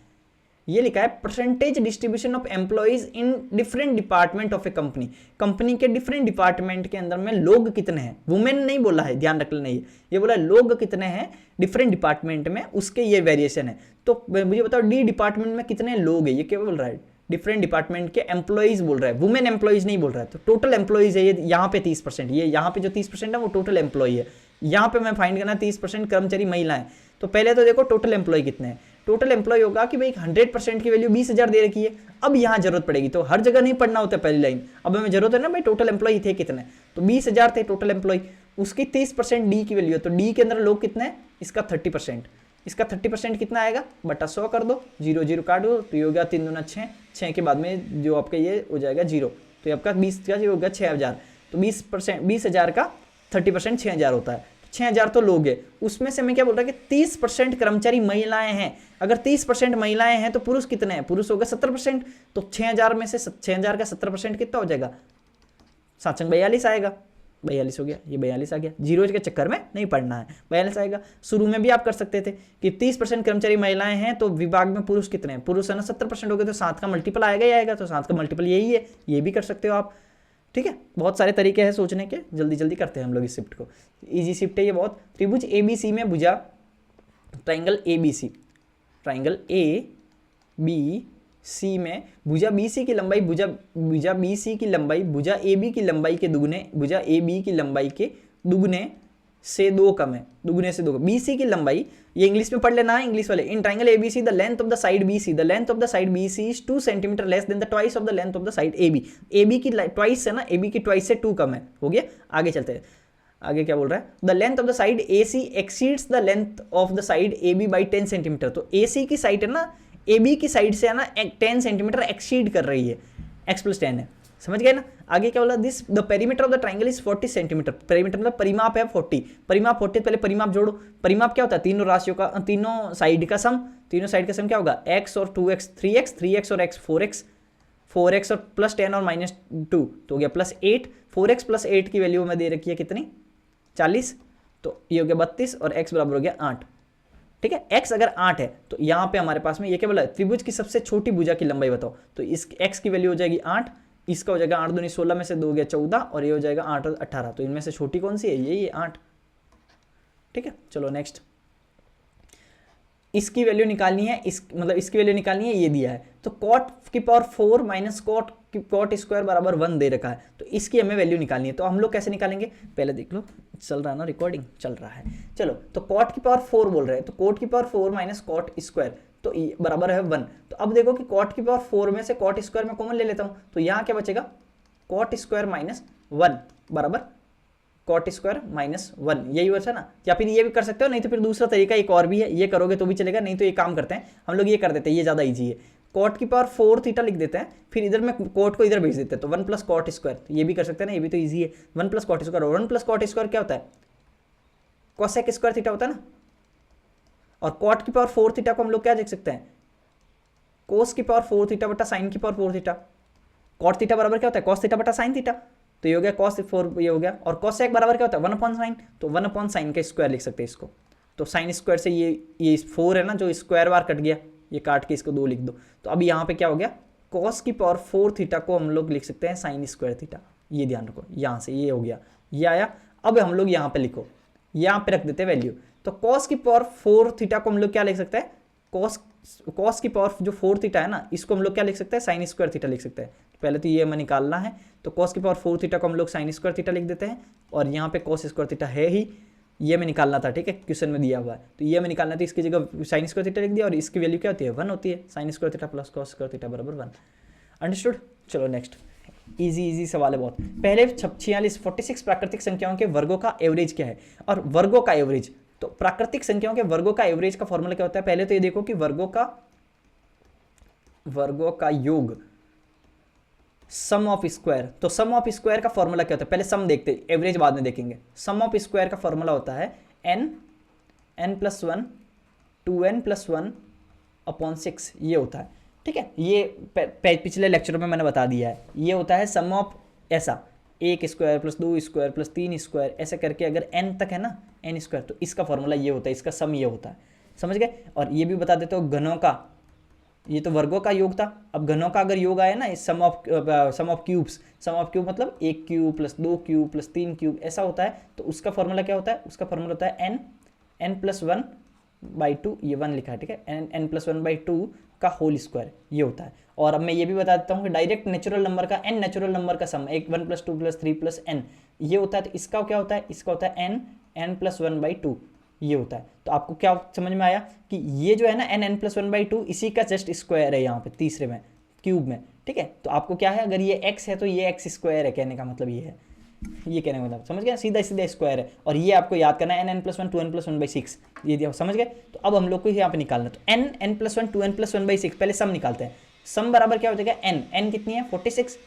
ये लिखा है percentage distribution of employees in different department of A company. Company के डिफरेंट डिपार्टमेंट के अंदर में लोग कितने हैं, वुमेन नहीं बोला है, ध्यान रख लेना, ये बोला लोग कितने हैं डिफरेंट डिपार्टमेंट में, उसके ये वेरिएशन है। तो मुझे बताओ डी डिपार्टमेंट में कितने लोग हैं, ये क्या बोल रहा है, डिफरेंट डिपार्टमेंट के एम्प्लॉइज बोल रहा है, वुमेन एम्प्लॉइज नहीं बोल रहा है। तो टोटल एम्प्लॉइज है ये यहाँ पे 30%, ये यहाँ पे जो 30% है वो टोटल एम्प्लॉय है। यहाँ पे मैं फाइंड करना 30% कर्मचारी महिलाएं। तो पहले तो देखो टोटल एम्प्लॉय कितने हैं, टोटल एम्प्लॉय होगा कि भाई 100% की वैल्यू 20,000 दे रखी है। अब यहाँ जरूरत पड़ेगी, तो हर जगह नहीं पढ़ना होता पहली लाइन, अब हमें जरूरत है ना भाई टोटल एम्प्लॉय थे कितने, तो 20,000 थे टोटल एम्प्लॉय, उसकी 30% डी की वैल्यू है, तो डी के अंदर लोग कितने हैं, इसका 30%, इसका 30% कितना आएगा बटा 100 कर दो, 0 0 काट दो, तो ये हो गया 3 दूना 6, 6 के बाद में जो आपका ये हो जाएगा 0, तो ये आपका 20 का जो हो गया 6,000, तो 20,000 का 30% 6,000 होता है, 6,000 तो लोग हैं, उसमें से मैं क्या बोल रहा है कि 30% कर्मचारी महिलाएं हैं। अगर 30% महिलाएं हैं तो पुरुष कितने हैं, पुरुष होगा 70%, तो 6,000 में से 6,000 का 70% कितना हो जाएगा, 7 42 आएगा, 42 हो गया, ये 42 आ गया, जीरो के चक्कर में नहीं पढ़ना है, 42 आएगा। शुरू में भी आप कर सकते थे कि 30% कर्मचारी महिलाएं हैं तो विभाग में पुरुष कितने हैं, पुरुष है ना 70% हो गए, तो 7 का मल्टीपल आएगा ही आएगा, तो 7 का मल्टीपल यही है, ये भी कर सकते हो आप। ठीक है, बहुत सारे तरीके हैं सोचने के, जल्दी जल्दी करते हैं हम लोग इस शिफ्ट को, इजी शिफ्ट है ये बहुत। त्रिभुज ABC में भुजा ट्राइंगल ABC, ट्राइंगल ABC में भुजा BC की लंबाई, भुजा BC की लंबाई भुजा AB की लंबाई के दुगने, भुजा AB की लंबाई के दुगने से 2 कम है, दुगने से 2 कम। BC की लंबाई, ये इंग्लिश में पढ़ लेना है, इंग्लिश वाले। In triangle ABC the length of the side BC, the length of the side BC is 2 centimetre less than the twice of the length of the side AB। AB की twice है ना, AB की twice से 2 कम है, हो गया। आगे चलते हैं, आगे क्या बोल रहा है, the length of the side AC exceeds the length of the side AB by 10 centimetre. तो AC की साइड है ना, AB की साइड से है ना 10 सेंटीमीटर एक्सीड कर रही है, x + 10 है, समझ गए ना। आगे क्या बोला, this the perimeter of the triangle is 40 centimetre. Perimeter मतलब परिमाप है 40, परिमाप 40, पहले परिमाप जोड़ो। परिमाप क्या होता है, तीनों राशियों का, तीनों साइड का सम, तीनों साइड का सम क्या होगा, x और 2x 3x, 3x और x 4x, 4x और +10 और -2, तो हो गया +8। 4x + 8 की वैल्यू में दे रखी है कितनी, 40, तो ये हो गया 32 और x बराबर हो गया 8। ठीक है, x अगर 8 है तो यहाँ पे हमारे पास में ये क्या बोला, त्रिभुज की सबसे छोटी भुजा की लंबाई बताओ, तो इस x की वैल्यू हो जाएगी 8, इसका हो जाएगा 8 दूनी 16 में से 2 गया 14, और ये हो जाएगा 8 और 18, तो इनमें से छोटी कौन सी है, यही है 8। ठीक है, चलो नेक्स्ट, इसकी वैल्यू निकालनी है, मतलब इसकी वैल्यू निकालनी है, ये दिया है, तो cot की पावर 4 माइनस cot स्क्वायर बराबर 1 दे रखा है, तो इसकी हमें वैल्यू निकालनी है। तो हम लोग कैसे निकालेंगे, पहले देख लो, चल रहा है ना रिकॉर्डिंग, चल रहा है, चलो। तो cot की पावर 4 बोल रहे हैं, तो cot की पावर 4 माइनस cot स्क्वायर, तो बराबर है 1। तो अब देखो कि cot की पावर 4 में से cot स्क्वायर में कॉमन ले लेता हूँ, तो यहाँ क्या बचेगा, cot स्क्वायर माइनस 1 बराबर cot स्क्वायर माइनस 1, यही बचा ना। या फिर ये भी कर सकते हो, नहीं तो फिर दूसरा तरीका एक और भी है, ये करोगे तो भी चलेगा, नहीं तो ये काम करते हैं हम लोग, ये कर देते हैं, ये ज़्यादा ईजी है। cot की पावर 4 थीटा लिख देते हैं, फिर इधर में cot को इधर भेज देते हैं, तो 1 + cot स्क्वायर, तो ये भी कर सकते हैं ना, ये भी तो ईजी है। 1 + cot स्क्वायर, 1 + cot स्क्वायर क्या होता है, cosec स्क्वायर थीटा होता है ना, और cot की पावर 4 थीटा को हम लोग क्या देख सकते हैं, cos की पावर 4 थीटा बटा sin की पावर 4 थीटा। cot थीटा बराबर क्या होता है, cos थीटा बटा sin थीटा, तो ये हो गया cos 4, ये हो गया। और cosec बराबर क्या होता है, 1/sin, तो 1/sin का स्क्वायर लिख सकते हैं इसको, तो sin स्क्वायर से ये 4 है ना, जो स्क्वायर बार कट गया, ये काट के इसको 2 लिख दो, तो अब यहाँ पे क्या हो गया, cos की पावर 4 थीटा को हम लोग लिख सकते हैं sin स्क्वायर थीटा, ये ध्यान रखो, यहाँ से ये हो गया, ये आया। अब हम लोग यहाँ पे लिखो, यहाँ पे रख देते हैं वैल्यू, तो cos की पावर 4 थीटा को हम लोग क्या लिख सकते हैं, cos की पावर जो 4 थीटा है ना, इसको हम लोग क्या लिख सकते हैं, sin स्क्वायर थीटा लिख सकते हैं। पहले तो ये हमें निकालना है, तो cos की पावर 4 थीटा को हम लोग sin स्क्वायर थीटा लिख देते हैं, और यहाँ पे cos स्क्वायर थीटा है ही, ये हमें निकालना था, ठीक है, क्वेश्चन में दिया हुआ है, तो ये हमें निकालना था, इसकी जगह sin स्क्वायर थीटा लिख दिया, और इसकी वैल्यू क्या होती है, 1 होती है, sin square theta plus cos square theta बराबर 1। अंडरस्टूड, चलो नेक्स्ट, इजी सवाल है बहुत। पहले 46 प्राकृतिक संख्याओं के वर्गों का एवरेज क्या है, और वर्गों का एवरेज, तो प्राकृतिक संख्याओं के वर्गों का एवरेज का फॉर्मूला क्या होता है, पहले तो ये देखो कि वर्गों का योग सम ऑफ स्क्वायर, तो सम ऑफ स्क्वायर का फॉर्मूला क्या होता है, पहले सम देखते हैं, एवरेज बाद में देखेंगे। सम ऑफ स्क्वायर का फॉर्मूला होता है n+1 2n+1 अपॉन 6, ये होता है, ठीक है। ये पिछले लेक्चरों में मैंने बता दिया है, ये होता है सम ऑफ ऐसा 1 square plus 2 square plus 3 square ऐसे करके अगर n तक है ना, n स्क्वायर, तो इसका फॉर्मूला ये होता है, इसका सम ये होता है, समझ गए। और ये भी बता देते हो घनों का, ये तो वर्गों का योग था, अब घनों का अगर योग आया ना, इस sum of cubes, sum of cube मतलब 1 cube plus 2 cube plus 3 cube ऐसा होता है, तो उसका फॉर्मूला क्या होता है, उसका फॉर्मूला होता है n+1/2, ये 1 लिखा है, ठीक है, n+1/2 का होल स्क्वायर, ये होता है। और अब मैं ये भी बता देता हूँ कि डायरेक्ट नेचुरल नंबर का n नेचुरल नंबर का सम, 1 + 2 + 3 + n, ये होता है। तो इसका क्या होता है, इसका होता है n+1/2, ये होता है। तो आपको क्या समझ में आया कि ये जो है ना n+1/2 इसी का जस्ट स्क्वायर है यहाँ पे तीसरे में क्यूब में, ठीक है। तो आपको क्या है, अगर ये x है तो ये x स्क्वायर है, कहने का मतलब ये है, ये कहने का मतलब समझ गए, सीधा सीधा स्क्वायर है। और ये आपको याद करना है n+1 2n+1/6, ये दिया, समझ गए। तो अब हम लोग को यहाँ पे निकालना है, तो n+1 2n+1/6, पहले सम निकालते हैं। सम बराबर क्या हो जाएगा, n कितनी है 46,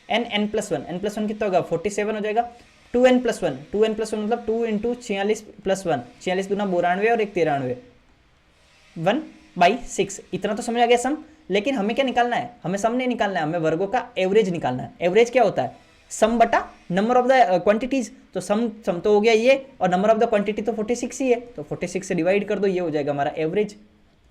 n+1 कितना होगा 47 हो जाएगा, 2n+1 मतलब 2 × 46 + 1, 46 दूना 92 और 1 93, 1/6, इतना तो समझ आ गया सम। लेकिन हमें क्या निकालना है, हमें सम नहीं निकालना है, हमें वर्गों का एवरेज निकालना है। एवरेज क्या होता है, सम बटा नंबर ऑफ द क्वांटिटीज, तो सम तो हो गया ये, और नंबर ऑफ द क्वांटिटी तो 46 ही है, तो 46 से डिवाइड कर दो, ये हो जाएगा हमारा एवरेज।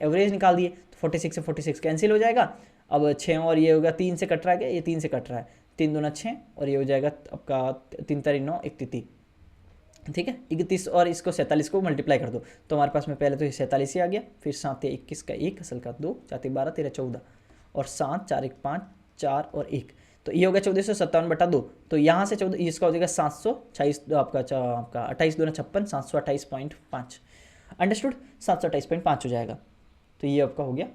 एवरेज निकाल दिए, तो 46 से 46 कैंसिल हो जाएगा। अब 6 और ये होगा 3 से कट रहा है, क्या ये 3 से कट रहा है, 3 दूना 6 और ये हो जाएगा आपका 3 × 9 31, ठीक है, 31 और इसको 47 को मल्टीप्लाई कर दो, तो हमारे पास में पहले तो ये 47 ही आ गया, फिर 7 × 21 का 1 असल का 2 4 × 12 13 14 और 7 4 × 1 5 4 और 1, तो ये होगा 1457/2। तो यहाँ से 14 इसका हो जाएगा 726, आपका 28 दूना 56, 728.5, अंडरस्टूड, 728.5 हो जाएगा। तो ये आपका हो गया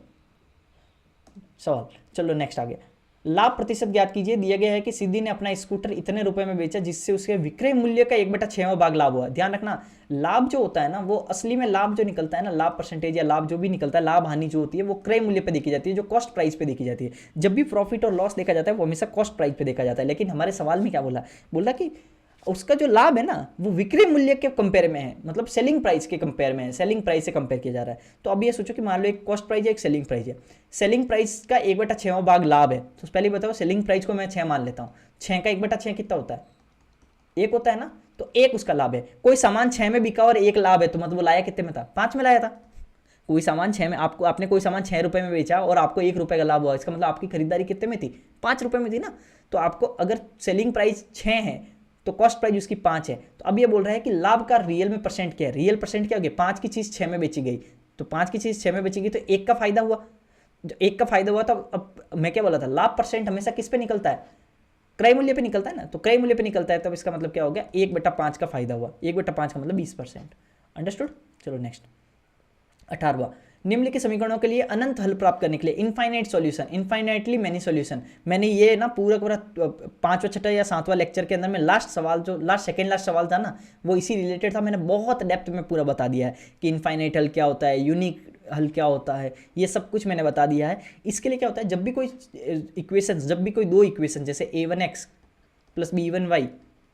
सवाल। चलो नेक्स्ट आ गया, लाभ प्रतिशत ज्ञात कीजिए। दिया गया है कि सिद्धि ने अपना स्कूटर इतने रुपए में बेचा जिससे उसके विक्रय मूल्य का 1/6वां भाग लाभ हुआ। ध्यान रखना, लाभ जो होता है ना, वो असली में लाभ जो निकलता है ना, लाभ परसेंटेज या लाभ जो भी निकलता है, लाभ हानि जो होती है वो क्रय मूल्य पे देखी जाती है, जो कॉस्ट प्राइस पे देखी जाती है। जब भी प्रॉफिट और लॉस देखा जाता है वो हमेशा कॉस्ट प्राइस पे देखा जाता है। लेकिन हमारे सवाल में क्या बोला कि उसका जो लाभ है ना वो विक्रय मूल्य के कंपेयर में है, मतलब सेलिंग प्राइस के कंपेयर में है, सेलिंग प्राइस से कंपेयर किया जा रहा है। तो अब ये सोचो कि मान लो एक कॉस्ट प्राइस है, एक सेलिंग प्राइस है। सेलिंग प्राइस का 1/6वां भाग लाभ है, तो पहले बताओ सेलिंग प्राइस को मैं 6 मान लेता हूँ, 6 का 1/6 कितना होता है, 1 होता है ना, तो 1 उसका लाभ है। कोई सामान 6 में बिका और 1 लाभ है, तो मतलब वो लाया कितने में था, 5 में लाया था। कोई सामान 6 में, आपने कोई सामान 6 रुपये में बेचा और आपको 1 रुपये का लाभ हुआ, इसका मतलब आपकी खरीदारी कितने में थी, 5 रुपये में थी ना। तो आपको अगर सेलिंग प्राइस 6 है तो कॉस्ट प्राइस उसकी 5 है। तो अब ये बोल रहा है कि लाभ का रियल में परसेंट क्या है, रियल परसेंट क्या हो गया, 5 की चीज़ 6 में बेची गई, तो 5 की चीज़ 6 में बेची गई तो 1 का फायदा हुआ। जो 1 का फायदा हुआ, तो अब मैं क्या बोला था, लाभ परसेंट हमेशा किस पे निकलता है, क्रय मूल्य पे निकलता है ना। तो क्रय मूल्य पे निकलता है, तब इसका मतलब क्या हो गया, 1/5 का फायदा हुआ, 1/5 का मतलब 20%। अंडरस्टूड। चलो नेक्स्ट 18वां, निम्नलिखित समीकरणों के लिए अनंत हल प्राप्त करने के लिए infinite solution, infinitely many solution. मैंने ये ना पूरा 5वां 6वां या 7वां लेक्चर के अंदर में लास्ट सवाल जो सेकंड लास्ट सवाल था ना, वो इसी रिलेटेड था। मैंने बहुत डेप्थ में पूरा बता दिया है कि इनफाइनाइट हल क्या होता है, यूनिक हल क्या होता है, ये सब कुछ मैंने बता दिया है। इसके लिए क्या होता है, जब भी कोई इक्वेशन, जब भी कोई दो इक्वेशन जैसे a1x + b1y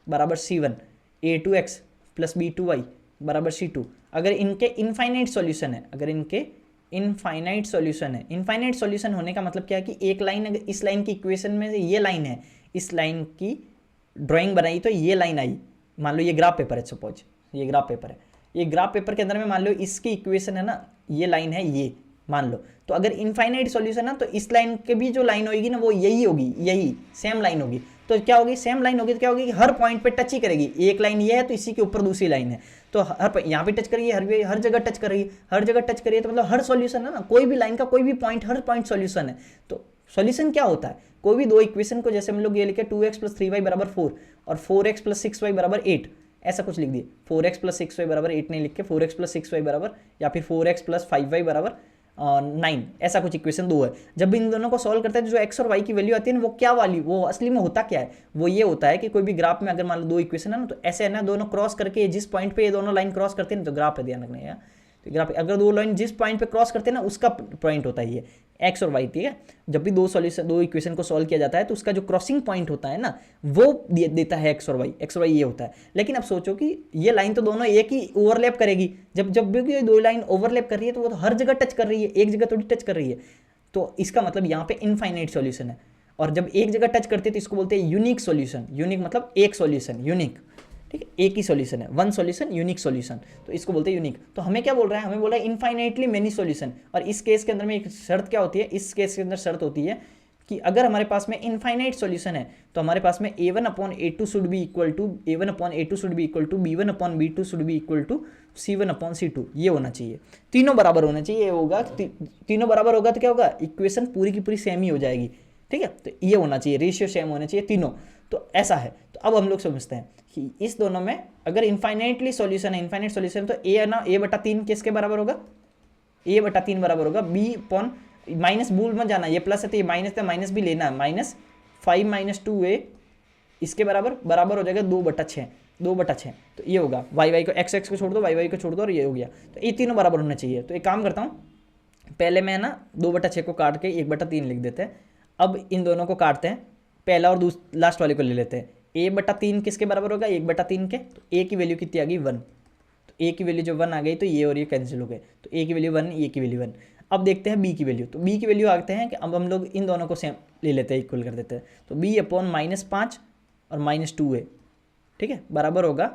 = c1, a2x + b2y = c2, अगर इनके इनफाइनाइट सॉल्यूशन है, अगर इनके इनफाइनाइट सॉल्यूशन है, इनफाइनाइट सॉल्यूशन होने का मतलब क्या है कि एक लाइन, अगर इस लाइन की इक्वेशन में से ये लाइन है, इस लाइन की ड्राइंग बनाई तो ये लाइन आई, मान लो ये ग्राफ पेपर है, सपोज ये ग्राफ पेपर है, ये ग्राफ पेपर के अंदर में मान लो इसकी इक्वेशन है ना, ये लाइन है ये मान लो, तो अगर इनफाइनाइट सॉल्यूशन है तो इस लाइन के भी जो लाइन होगी ना वो यही होगी, यही सेम लाइन होगी। तो क्या होगी, सेम लाइन होगी तो क्या होगी कि हर पॉइंट पे टच ही करेगी। एक लाइन ये है तो इसी के ऊपर दूसरी लाइन है, तो हर यहाँ पे टच करेगी, हर जगह टच करेगी, हर जगग टच करेगी, तो मतलब हर सॉल्यूशन है ना, कोई भी लाइन का कोई भी पॉइंट, हर पॉइंट सॉल्यूशन है। तो सॉल्यूशन क्या होता है, कोई भी दो इक्वेशन को, जैसे हम लोग ये लिखे 2x + 3y = 4 और 4x + 6y = 8, ऐसा कुछ लिख दिए। 4x + 6y = 8 नहीं लिख के 4x + 6y बराबर, या फिर 4x + 5y = 9, ऐसा कुछ इक्वेशन दो है। जब भी इन दोनों को सॉल्व करते हैं, जो x और y की वैल्यू आती है ना, वो क्या वाली, वो असली में होता क्या है, वो ये होता है कि कोई भी ग्राफ में अगर मान लो दो इक्वेशन है ना, तो ऐसे है ना, दोनों क्रॉस करके जिस पॉइंट पे ये दोनों लाइन क्रॉस करते हैं ना, तो ग्राफ है, ध्यान रखना है। तो ग्राफ अगर दो लाइन जिस पॉइंट पे क्रॉस करते हैं ना उसका पॉइंट होता है ये एक्स और वाई, ठीक है। जब भी दो इक्वेशन को सॉल्व किया जाता है तो उसका जो क्रॉसिंग पॉइंट होता है ना वो देता है एक्स और वाई ये होता है। लेकिन अब सोचो कि ये लाइन तो दोनों एक ही ओवरलैप करेगी, जब भी दो लाइन ओवरलैप कर रही है तो वो तो हर जगह टच कर रही है, एक जगह थोड़ी टच कर रही है। तो इसका मतलब यहाँ पे इनफाइनाइट सॉल्यूशन है, और जब एक जगह टच करते हैं तो इसको बोलते हैं यूनिक सॉल्यूशन। यूनिक मतलब एक सॉल्यूशन, यूनिक, ठीक है, एक ही सॉल्यूशन है, वन सॉल्यूशन, यूनिक सॉल्यूशन, तो इसको बोलते हैं यूनिक। तो हमें क्या बोल रहा है, हमें बोल रहा है इनफाइनाइटली मेनी सॉल्यूशन। और इस केस के अंदर में एक शर्त क्या होती है, इस केस के अंदर शर्त होती है कि अगर हमारे पास में इनफाइनाइट सॉल्यूशन है तो हमारे पास में a1/a2 should be equal to a1/a2 should be equal to b1/b2 should be equal to c1/c2, ये होना चाहिए, तीनों बराबर होना चाहिए। होगा तीनों बराबर होगा तो क्या होगा, इक्वेशन पूरी की पूरी सेम ही हो जाएगी, ठीक है। तो ये होना चाहिए, रेशियो सेम होना चाहिए तीनों। तो ऐसा है। तो अब हम लोग समझते हैं कि इस दोनों में अगर इनफाइनाइटली सॉल्यूशन है, इनफाइनाइट सॉल्यूशन, तो ए है ना, a/3 किसके बराबर होगा, a/3 बराबर होगा b अपॉन माइनस, भूल मत जाना, ये प्लस है तो ये माइनस है, माइनस भी लेना है, -5 - 2a इसके बराबर हो जाएगा 2/6, 2/6। तो ये होगा y को x को छोड़ दो, y को छोड़ दो, और ये हो गया। तो ये तीनों बराबर होना चाहिए। तो एक काम करता हूँ, पहले मैं ना 2/6 को काट के 1/3 लिख देते हैं। अब इन दोनों को काटते हैं, पहला और लास्ट वाले को ले लेते हैं। a/3 किसके बराबर होगा, 1/3 के। तो a की वैल्यू कितनी आ गई, 1। तो a की वैल्यू जब 1 आ गई तो ये और ये कैंसिल हो गए, तो a की वैल्यू 1, a की वैल्यू 1। अब देखते हैं b की वैल्यू। तो b की वैल्यू आते हैं कि अब हम लोग इन दोनों को सेम ले लेते हैं, इक्वल कर देते हैं। तो b/-5 और -2a, ठीक है, बराबर होगा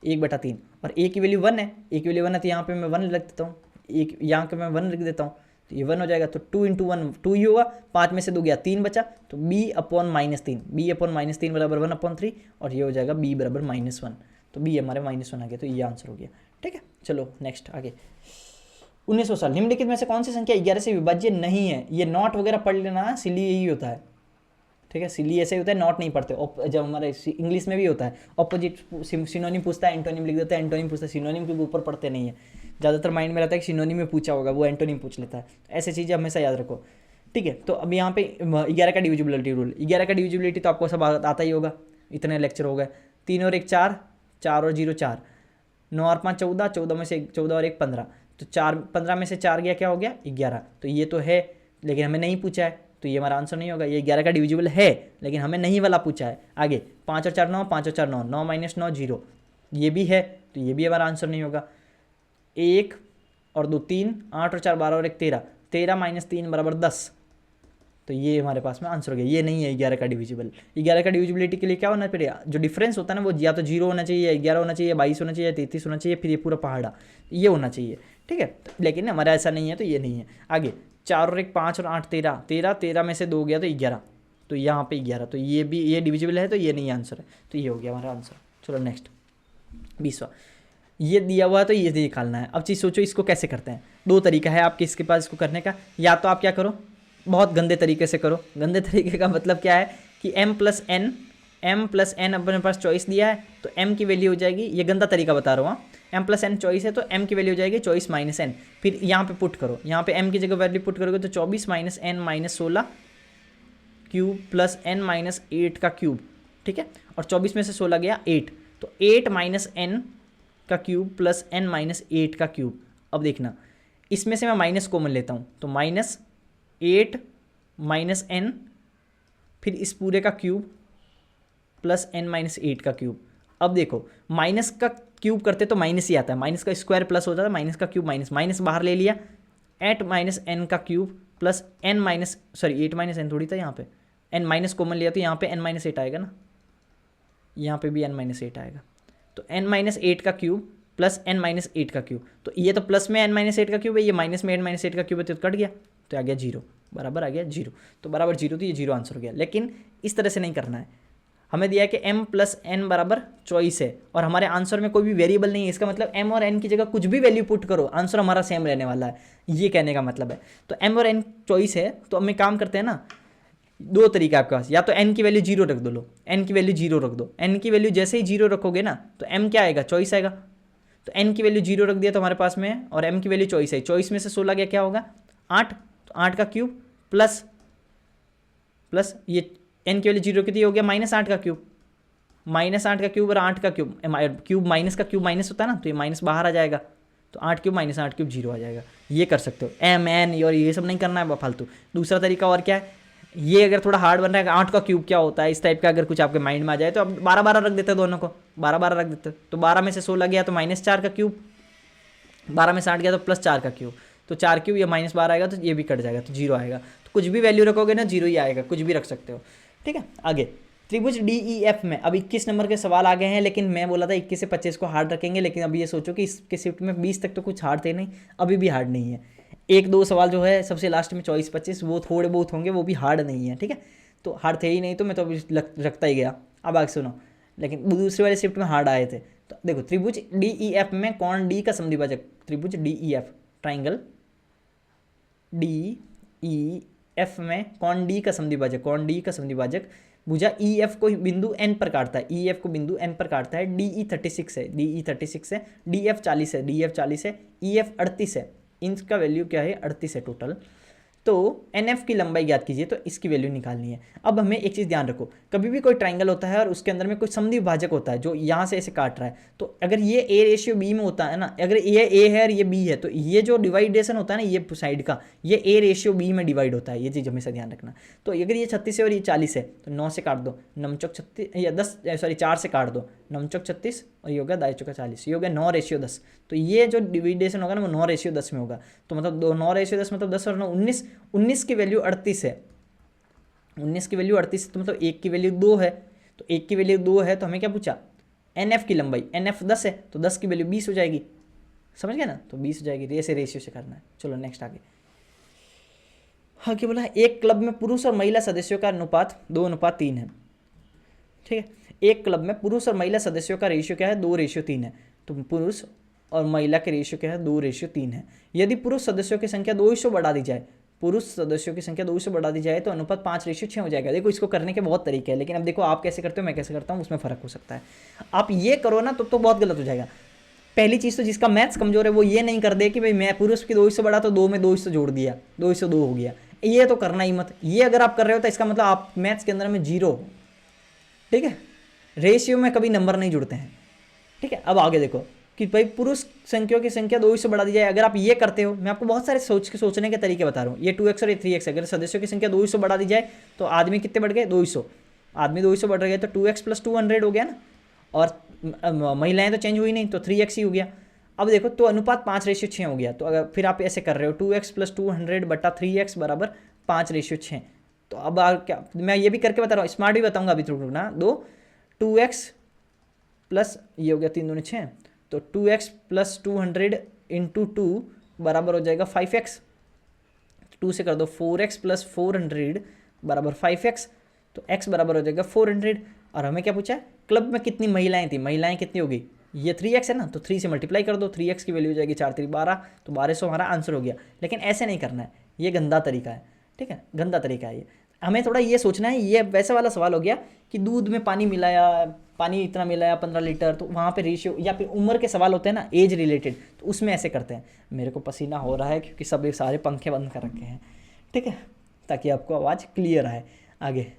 1/3। और a की वैल्यू 1 है, a की वैल्यू 1 है तो यहाँ पे मैं 1 लिख देता हूँ, एक यहाँ पे मैं 1 लिख देता हूँ, तो ये 1 हो जाएगा। तो 2 × 1 2 ही होगा, 5 में से 2 गया 3 बचा, तो b/-3, b/-3 बराबर 1/3, और ये हो जाएगा b बराबर -1। तो b हमारे -1 आ गया, तो ये आंसर हो गया, ठीक है। चलो नेक्स्ट आगे। 1900 साल, निम्नलिखित में से कौन सी संख्या 11 से विभाज्य नहीं है। ये नॉट वगैरह पढ़ लेना, सिली यही होता है, ठीक है, सिली ऐसे होता है, नॉट नहीं पढ़ते। जब हमारे इंग्लिश में भी होता है, ऑपोजिट सिनोनिम पूछता है, एंटोनिम लिख देता है, एंटोनिम पूछता है, सिनोनिम के ऊपर पढ़ते नहीं है। ज़्यादातर माइंड में रहता है कि सिनोनिम में पूछा होगा, वो एंटोनिम पूछ लेता है। ऐसी चीज़ें हमेशा याद रखो, ठीक है। तो अब यहाँ पे 11 का डिविजिबिलिटी रूल, 11 का डिविजिबिलिटी तो आपको सब आता ही होगा, इतने लेक्चर हो गए। 3 और 1 4, 4 और 0 4, 9 और 5 14, 14 में से 14 और 1 15, तो 15 में से 4 गया, क्या हो गया 11। तो ये तो है लेकिन हमें नहीं पूछा है, तो ये हमारा आंसर नहीं होगा। ये 11 का डिविजिबल है लेकिन हमें नहीं वाला पूछा है। आगे 5 और 4 9, 5 और 4 9, 9 - 9 0, ये भी है, तो ये भी हमारा आंसर नहीं होगा। 1 और 2 3, 8 और 4 12 और 1 13, 13 - 3 बराबर 10, तो ये हमारे पास में आंसर हो गया। ये नहीं है 11 का डिविजिबल। 11 का डिविजिबिलिटी के लिए क्या होना पड़ेगा, जो डिफरेंस होता है ना, वो या तो 0 होना चाहिए, 11 होना चाहिए, 22 होना चाहिए, 33 होना चाहिए, फिर ये पूरा पहाड़ा ये होना चाहिए, ठीक है। लेकिन हमारा ऐसा नहीं है, तो ये नहीं है। आगे 4 और 1 5 और 8 13, 13 में से 2 गया तो 11, तो यहाँ पे 11, तो ये भी ये डिविजिबल है, तो ये नहीं आंसर है, तो ये हो गया हमारा आंसर। चलो नेक्स्ट 20वां, ये दिया हुआ है तो ये निकालना है। अब चीज़ सोचो इसको कैसे करते हैं। 2 तरीका है आपके इसके पास इसको करने का। या तो आप क्या करो, बहुत गंदे तरीके से करो। गंदे तरीके का मतलब क्या है कि m + n अपने पास चॉइस दिया है, तो m की वैल्यू हो जाएगी, ये गंदा तरीका बता रहा हूँ, m + n चॉइस है तो m की वैल्यू हो जाएगी 24 - n। फिर यहाँ पे पुट करो, यहाँ पे m की जगह वैल्यू पुट करोगे तो 24 - n - 16 क्यूब प्लस n - 8 का क्यूब, ठीक है। और 24 में से 16 गया 8, तो 8 - n का क्यूब प्लस n - 8 का क्यूब। अब देखना इसमें से मैं माइनस कॉमन लेता हूँ, तो -8 - n, फिर इस पूरे का क्यूब प्लस n - 8 का क्यूब। अब देखो माइनस का क्यूब करते तो माइनस ही आता है, माइनस का स्क्वायर प्लस हो जाता है, माइनस का क्यूब माइनस, माइनस बाहर ले लिया, 8 - n का क्यूब प्लस n - 8 - n थोड़ी था यहाँ पे, n माइनस कॉमन लिया तो यहाँ पे n - 8 आएगा ना, यहाँ पे भी n - 8 आएगा, तो n - 8 का क्यूब प्लस n - 8 का क्यूब। तो ये तो प्लस में n - 8 का क्यूब है, ये माइनस में n - 8 का क्यूब है, तो कट गया, तो आ गया 0, बराबर आ गया 0, तो बराबर 0, तो ये 0 आंसर हो गया। लेकिन इस तरह से नहीं करना है, हमें दिया है कि m + n बराबर चॉइस है और हमारे आंसर में कोई भी वेरिएबल नहीं है, इसका मतलब m और n की जगह कुछ भी वैल्यू पुट करो, आंसर हमारा सेम रहने वाला है, ये कहने का मतलब है। तो m और n चॉइस है, तो हम एक काम करते हैं ना, 2 तरीका आपके पास, या तो n की वैल्यू 0 रख दो, लो n की वैल्यू 0 रख दो, n की वैल्यू जैसे ही 0 रखोगे ना तो m क्या आएगा, चॉइस आएगा। तो n की वैल्यू 0 रख दिया तो हमारे पास में, और m की वैल्यू चॉइस है, चॉइस में से 16 गया, क्या होगा 8, तो 8 का क्यूब प्लस ये n की वैल्यू 0 कितनी हो गया, -8 का क्यूब, -8 का क्यूब और 8 का क्यूब, क्यूब माइनस का क्यूब माइनस होता है ना, तो ये माइनस बाहर आ जाएगा, तो 8 क्यूब माइनस 8 क्यूब 0 आ जाएगा। ये कर सकते हो, एम एन और ये सब नहीं करना है फालतू। दूसरा तरीका और क्या है, ये अगर थोड़ा हार्ड बन रहा है, 8 का क्यूब क्या होता है, इस टाइप का अगर कुछ आपके माइंड में आ जाए तो अब 12 रख देते दोनों को, 12 रख देते। तो 12 में से 16 गया तो -4 का क्यूब, 12 में से 8 गया तो +4 का क्यूब, तो 4 क्यूब या -12 आएगा तो ये भी कट जाएगा तो 0 आएगा। तो कुछ भी वैल्यू रखोगे ना 0 ही आएगा, कुछ भी रख सकते हो। ठीक है, आगे त्रिभुज DEF में अब 21 नंबर के सवाल आ गए हैं, लेकिन मैं बोला था 21 से 25 को हार्ड रखेंगे, लेकिन अब ये सोचो कि इसके शिफ्ट में 20 तक तो कुछ हार्ड थे नहीं, अभी भी हार्ड नहीं है। 1-2 सवाल जो है सबसे लास्ट में 24-25 वो थोड़े बहुत होंगे, वो भी हार्ड नहीं है। ठीक है, तो हार्ड थे ही नहीं तो मैं तो अभी रखता ही गया। अब आगे सुनो, लेकिन दूसरे वाले शिफ्ट में हार्ड आए थे। तो देखो त्रिभुज DEF में कौन डी का समद्विभाजक, त्रिभुज DEF ट्राइंगल DEF में कौन डी का समद्विभाजक, कौन डी का समद्विभाजक भुजा EF को बिंदु N पर काटता है, EF को बिंदु N पर काटता है। DE 36 है, DE 36 है, DF 40 है, DF 40 है, EF 38 है, इनका वैल्यू क्या है 38 है टोटल। तो NF की लंबाई ज्ञात कीजिए, तो इसकी वैल्यू निकालनी है। अब हमें एक चीज़ ध्यान रखो, कभी भी कोई ट्राइंगल होता है और उसके अंदर में कोई समद्विभाजक होता है जो यहाँ से ऐसे काट रहा है, तो अगर ये A/B में होता है ना, अगर ये A है और ये B है, तो ये जो डिवाइडेशन होता है ना ये साइड का, ये A/B में डिवाइड होता है, ये चीज़ हमेशा ध्यान रखना। तो अगर ये 36 है और ये 40 है तो 9 से काट दो, नमचौक 36 या 4 से काट दो, नमचौक 36 और ये हो गया 2 40, ये हो गया 9:10। तो ये जो डिविडेशन होगा ना वो 9:10 में होगा। तो मतलब 9:10 मतलब 10 और 9 19, 19 की वैल्यू 38 है, 19 की वैल्यू 38 है, तो मतलब 1 की वैल्यू 2 है। तो 1 की वैल्यू 2 है तो हमें क्या पूछा, NF की लंबाई, NF 10 है तो 10 की वैल्यू 20 हो जाएगी, समझ गए ना, तो 20 हो जाएगी। ऐसे रेशियो से करना है। चलो नेक्स्ट आगे। हाँ क्या बोला, एक क्लब में पुरुष और महिला सदस्यों का अनुपात 2:3 है। ठीक है, एक क्लब में पुरुष और महिला सदस्यों का रेशियो क्या है 2:3 है। तो पुरुष और महिला के रेशियो क्या है 2:3 है। यदि पुरुष सदस्यों की संख्या 2 बढ़ा दी जाए, पुरुष सदस्यों की संख्या 2 बढ़ा दी जाए तो अनुपात 5:6 हो जाएगा। देखो इसको करने के बहुत तरीके हैं, लेकिन अब देखो आप कैसे करते हो मैं कैसे करता हूँ उसमें फ़र्क हो सकता है। आप ये करो ना तो बहुत गलत हो जाएगा। पहली चीज़ तो जिसका मैथ्स कमजोर है वो ये नहीं कर दे कि भाई मैं पुरुष की 2 बढ़ा तो 2 में 2 जोड़ दिया, 2 हो गया। ये तो करना ही मत। ये अगर आप कर रहे हो तो इसका मतलब आप मैथ्स के अंदर में 0। ठीक है, रेशियो में कभी नंबर नहीं जुड़ते हैं। ठीक है, अब आगे देखो कि भाई पुरुष संख्याओं की संख्या 2 बढ़ा दी जाए। अगर आप ये करते हो, मैं आपको बहुत सारे सोचने के तरीके बता रहा हूँ। ये 2x और ये 3x, अगर सदस्यों की संख्या 2 बढ़ा दी जाए तो आदमी कितने बढ़ गए 200, आदमी 2 बढ़ गए तो 2x + 200 हो गया ना, और महिलाएं तो चेंज हुई नहीं तो 3x ही हो गया। अब देखो तो अनुपात 5:6 हो गया। तो अगर फिर आप ऐसे कर रहे हो 2x + 200 बटा 3x बराबर 5:6। तो अब क्या, मैं ये भी करके बता रहा हूँ, स्मार्ट भी बताऊंगा अभी थोड़ा ना। 2x प्लस ये हो गया 3 दूनी 6, तो 2x + 200 × 2 बराबर हो जाएगा 5x। 2 से कर दो 4x + 400 बराबर 5x, तो x बराबर हो जाएगा 400। और हमें क्या पूछा है, क्लब में कितनी महिलाएं थी, महिलाएं कितनी होगी, ये 3x है ना, तो 3 से मल्टीप्लाई कर दो, 3x की वैल्यू हो जाएगी 4 × 3 = 12, तो 1200 हमारा आंसर हो गया। लेकिन ऐसे नहीं करना है, ये गंदा तरीका है। ठीक है, गंदा तरीका है ये। हमें थोड़ा ये सोचना है, ये वैसे वाला सवाल हो गया कि दूध में पानी मिलाया, पानी इतना मिलाया 15 लीटर, तो वहाँ पे रेशियो, या फिर उम्र के सवाल होते हैं ना एज रिलेटेड, तो उसमें ऐसे करते हैं। मेरे को पसीना हो रहा है क्योंकि सब सारे पंखे बंद कर रखे हैं। ठीक है, ताकि आपको आवाज़ क्लियर आए। आगे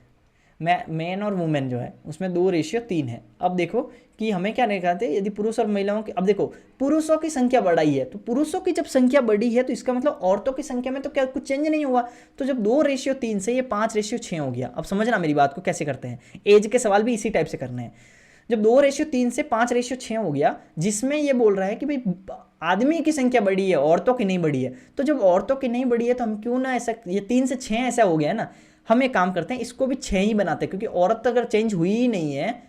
मैन और वुमेन जो है उसमें 2:3 है। अब देखो कि हमें क्या निकालते हैं, यदि पुरुष और महिलाओं की, अब देखो पुरुषों की संख्या बढ़ाई है, तो पुरुषों की जब संख्या बढ़ी है तो इसका मतलब औरतों की संख्या में तो क्या कुछ चेंज नहीं हुआ। तो जब 2:3 से ये 5:6 हो गया। अब समझना मेरी बात को कैसे करते हैं, एज के सवाल भी इसी टाइप से करने हैं। जब 2:3 से 5:6 हो गया, जिसमें ये बोल रहा है कि भाई आदमी की संख्या बढ़ी है, औरतों की नहीं बढ़ी है। तो जब औरतों की नहीं बढ़ी है तो हम क्यों ना ऐसा, ये 3 से 6 ऐसा हो गया ना, हम एक काम करते हैं इसको भी 6 ही बनाते हैं, क्योंकि औरत अगर चेंज हुई ही नहीं है,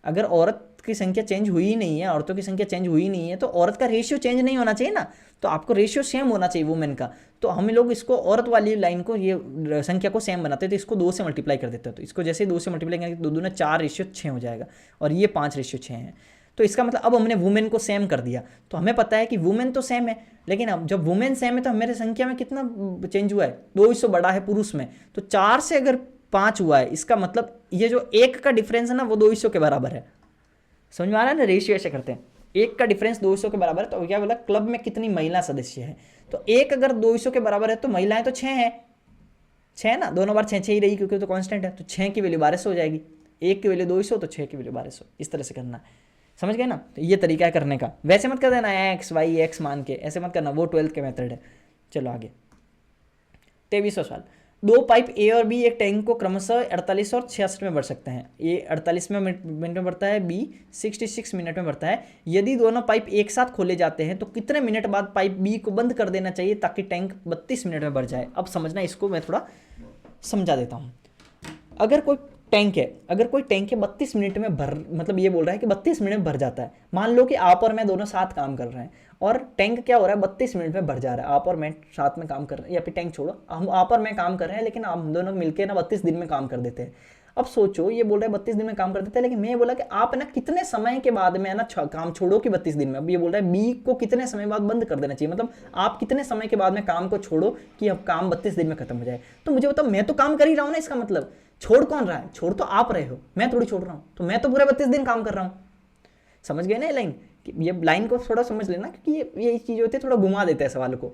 अगर औरत की संख्या चेंज हुई ही नहीं है, औरतों की संख्या चेंज हुई नहीं है, तो औरत का रेशियो चेंज नहीं होना चाहिए ना, तो आपको रेशियो सेम होना चाहिए वुमेन का। तो हम लोग इसको औरत वाली लाइन को, ये संख्या को सेम बनाते हैं, तो इसको 2 से मल्टीप्लाई कर देते हैं। तो इसको जैसे 2 से मल्टीप्लाई करेंगे तो 2 दूना 4:6 हो जाएगा, और ये 5:6 है। तो इसका मतलब अब हमने वुमेन को सेम कर दिया। तो हमें पता है कि वुमेन तो सेम है, लेकिन अब जब वुमेन सेम है तो मेरे संख्या में कितना चेंज हुआ है, 2 बढ़ा है पुरुष में, तो 4 से अगर 5 हुआ है, इसका मतलब ये जो 1 का डिफरेंस है ना वो 200 के बराबर है। समझ में आ रहा है ना, रेशियो ऐसे करते हैं, 1 का डिफरेंस 200 के बराबर है। तो क्या बोला, क्लब में कितनी महिला सदस्य है, तो 1 अगर 200 के बराबर है तो महिलाएं तो 6 है, 6 ना, दोनों बार 6 ही रही क्योंकि तो कांस्टेंट है। तो 6 की वैल्यू 1200 हो जाएगी, 1 की वैल्यू 200 तो 6 की वैल्यू 1200। इस तरह से करना है। समझ गए ना? तो ये तरीका है करने का। वैसे मत कर देना एक्स वाई एक्स मान के, ऐसे मत करना, वो 12th के मेथड है। चलो आगे 23वां सवाल। दो पाइप ए और बी एक टैंक को क्रमशः 48 और 66 में भर सकते हैं। ए 48 मिनट में भरता है, बी 66 मिनट में भरता है। यदि दोनों पाइप एक साथ खोले जाते हैं तो कितने मिनट बाद पाइप बी को बंद कर देना चाहिए ताकि टैंक 32 मिनट में भर जाए? अब समझना, इसको मैं थोड़ा समझा देता हूँ। अगर कोई टैंक है, 32 मिनट में भर, मतलब ये बोल रहा है कि 32 मिनट में भर जाता है। मान लो कि आप और मैं दोनों साथ काम कर रहे हैं और टैंक क्या हो रहा है, 32 मिनट में भर जा रहा है। आप और मैं साथ में काम कर रहे हैं, या फिर टैंक छोड़ो, हम आप और मैं काम कर रहे हैं, लेकिन हम दोनों मिलकर ना 32 दिन में काम कर देते हैं। अब सोचो, ये बोल रहा है 32 दिन में काम कर देते हैं, लेकिन मैं ये बोला कि आप ना कितने समय के बाद में ना काम छोड़ो कि 32 दिन में। अब ये बोल रहा है बी को कितने समय बाद बंद कर देना चाहिए, मतलब आप कितने समय के बाद में काम को छोड़ो कि अब काम 32 दिन में खत्म हो जाए। तो मुझे बताओ, मैं तो काम कर ही रहा हूँ ना, इसका मतलब छोड़ कौन रहा है? छोड़ तो आप रहे हो, मैं थोड़ी छोड़ रहा हूँ। तो मैं तो पूरे 32 दिन काम कर रहा हूँ। समझ गए ना ये लाइन? ये लाइन को थोड़ा समझ लेना, क्योंकि ये चीज़ होती है, थोड़ा घुमा देता है सवाल को।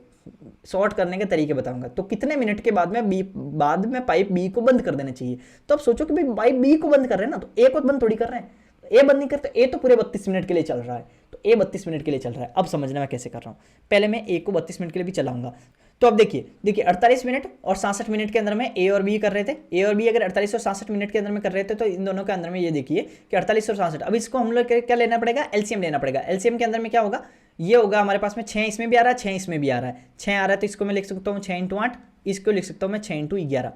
शॉर्ट करने के तरीके बताऊंगा। तो कितने मिनट के बाद में पाइप बी को बंद कर देना चाहिए। तो अब सोचो कि भाई पाइप बी को बंद कर रहे हैं ना, तो ए को बंद थोड़ी कर रहे हैं। ए बंद नहीं करते, ए तो पूरे 32 मिनट के लिए चल रहा है, तो ए 32 मिनट के लिए चल रहा है। अब समझना मैं कैसे कर रहा हूँ। पहले मैं ए को 32 मिनट के लिए भी चलाऊंगा। तो अब देखिए 48 मिनट और 67 मिनट के अंदर में ए और बी कर रहे थे। ए और बी अगर 48 और 67 मिनट के अंदर में कर रहे थे, तो इन दोनों के अंदर में ये देखिए कि 48 और 67। अब इसको हम लोग क्या लेना पड़ेगा? एलसीएम लेना पड़ेगा। एलसीएम के अंदर में क्या होगा? ये होगा हमारे पास में 6 इसमें भी आ रहा है, 6 इसमें भी आ रहा है। 6 आ रहा है तो इसको मैं लिख सकता हूँ 6 × 8, इसको लिख सकता हूँ मैं 6 × 11।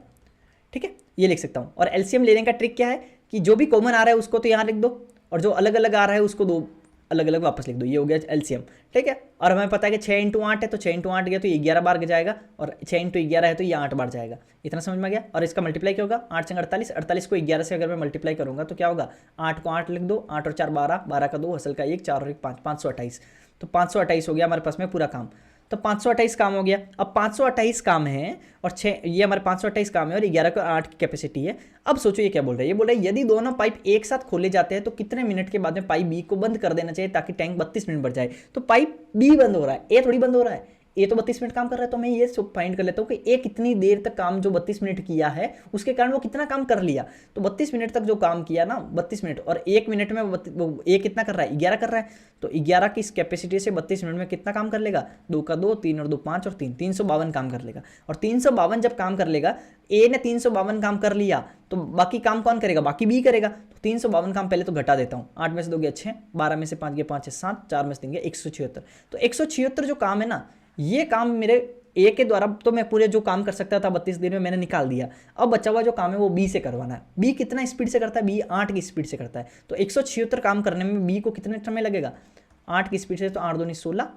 ठीक है, ये लिख सकता हूँ। और एलसीएम लेने का ट्रिक क्या है कि जो भी कॉमन आ रहा है उसको तो यहाँ लिख दो, और जो अलग अलग आ रहा है उसको दो अलग अलग वापस लिख दो। ये हो गया एलसीएम। ठीक है, और हमें पता है कि 6 × 8 है, तो 6 × 8 गया तो ये 11 बार जाएगा, और 6 × 11 है तो ये 8 बार जाएगा। इतना समझ में आ गया? और इसका मल्टीप्लाई क्या होगा? 8 × 48, 48 को 11 से अगर मैं मल्टीप्लाई करूंगा तो क्या होगा? 8 को 8 लिख दो, 8 और 4 12, 12 का 2, हसल का 1, 4 और 1 5, 528। तो 528 हो गया हमारे पास में पूरा काम। तो 528 काम हो गया। अब 528 काम है और 6, ये हमारे 528 काम है और 11 को 8 की कैपेसिटी है। अब सोचो ये क्या बोल रहा है? ये बोल रहा है यदि दोनों पाइप एक साथ खोले जाते हैं तो कितने मिनट के बाद में पाइप बी को बंद कर देना चाहिए ताकि टैंक 32 मिनट भर जाए। तो पाइप बी बंद हो रहा है, ए थोड़ी बंद हो रहा है। ए तो 32 मिनट काम कर रहा है, तो मैं ये फाइंड कर लेता हूँ कि ए कितनी देर तक काम जो 32 मिनट किया है उसके कारण वो कितना काम कर लिया। तो 32 मिनट तक जो काम किया ना, 32 मिनट और 1 मिनट में ए कितना कर रहा है? 11 कर रहा है। तो 11 की इस कैपेसिटी से 32 मिनट में कितना काम कर लेगा? 2 का 2, 3 और 2 5 और 3, 352 काम कर लेगा। और 352 जब काम कर लेगा, ए ने 352 काम कर लिया, तो बाकी काम कौन करेगा? बाकी बी करेगा। तो 352 काम पहले तो घटा देता हूँ। 8 में से 2 गया 6, 12 में से 5 गया 5 है 7, 4 में से 3 गया 176। तो 176 जो काम है ना, ये काम मेरे ए के द्वारा तो मैं पूरे जो काम कर सकता था 32 दिन में मैंने निकाल दिया। अब बचा हुआ जो काम है वो बी से करवाना है। बी कितना स्पीड से करता है? बी 8 की स्पीड से करता है। तो 176 काम करने में बी को कितने समय लगेगा? 8 की स्पीड से, तो 8 दूनी 16,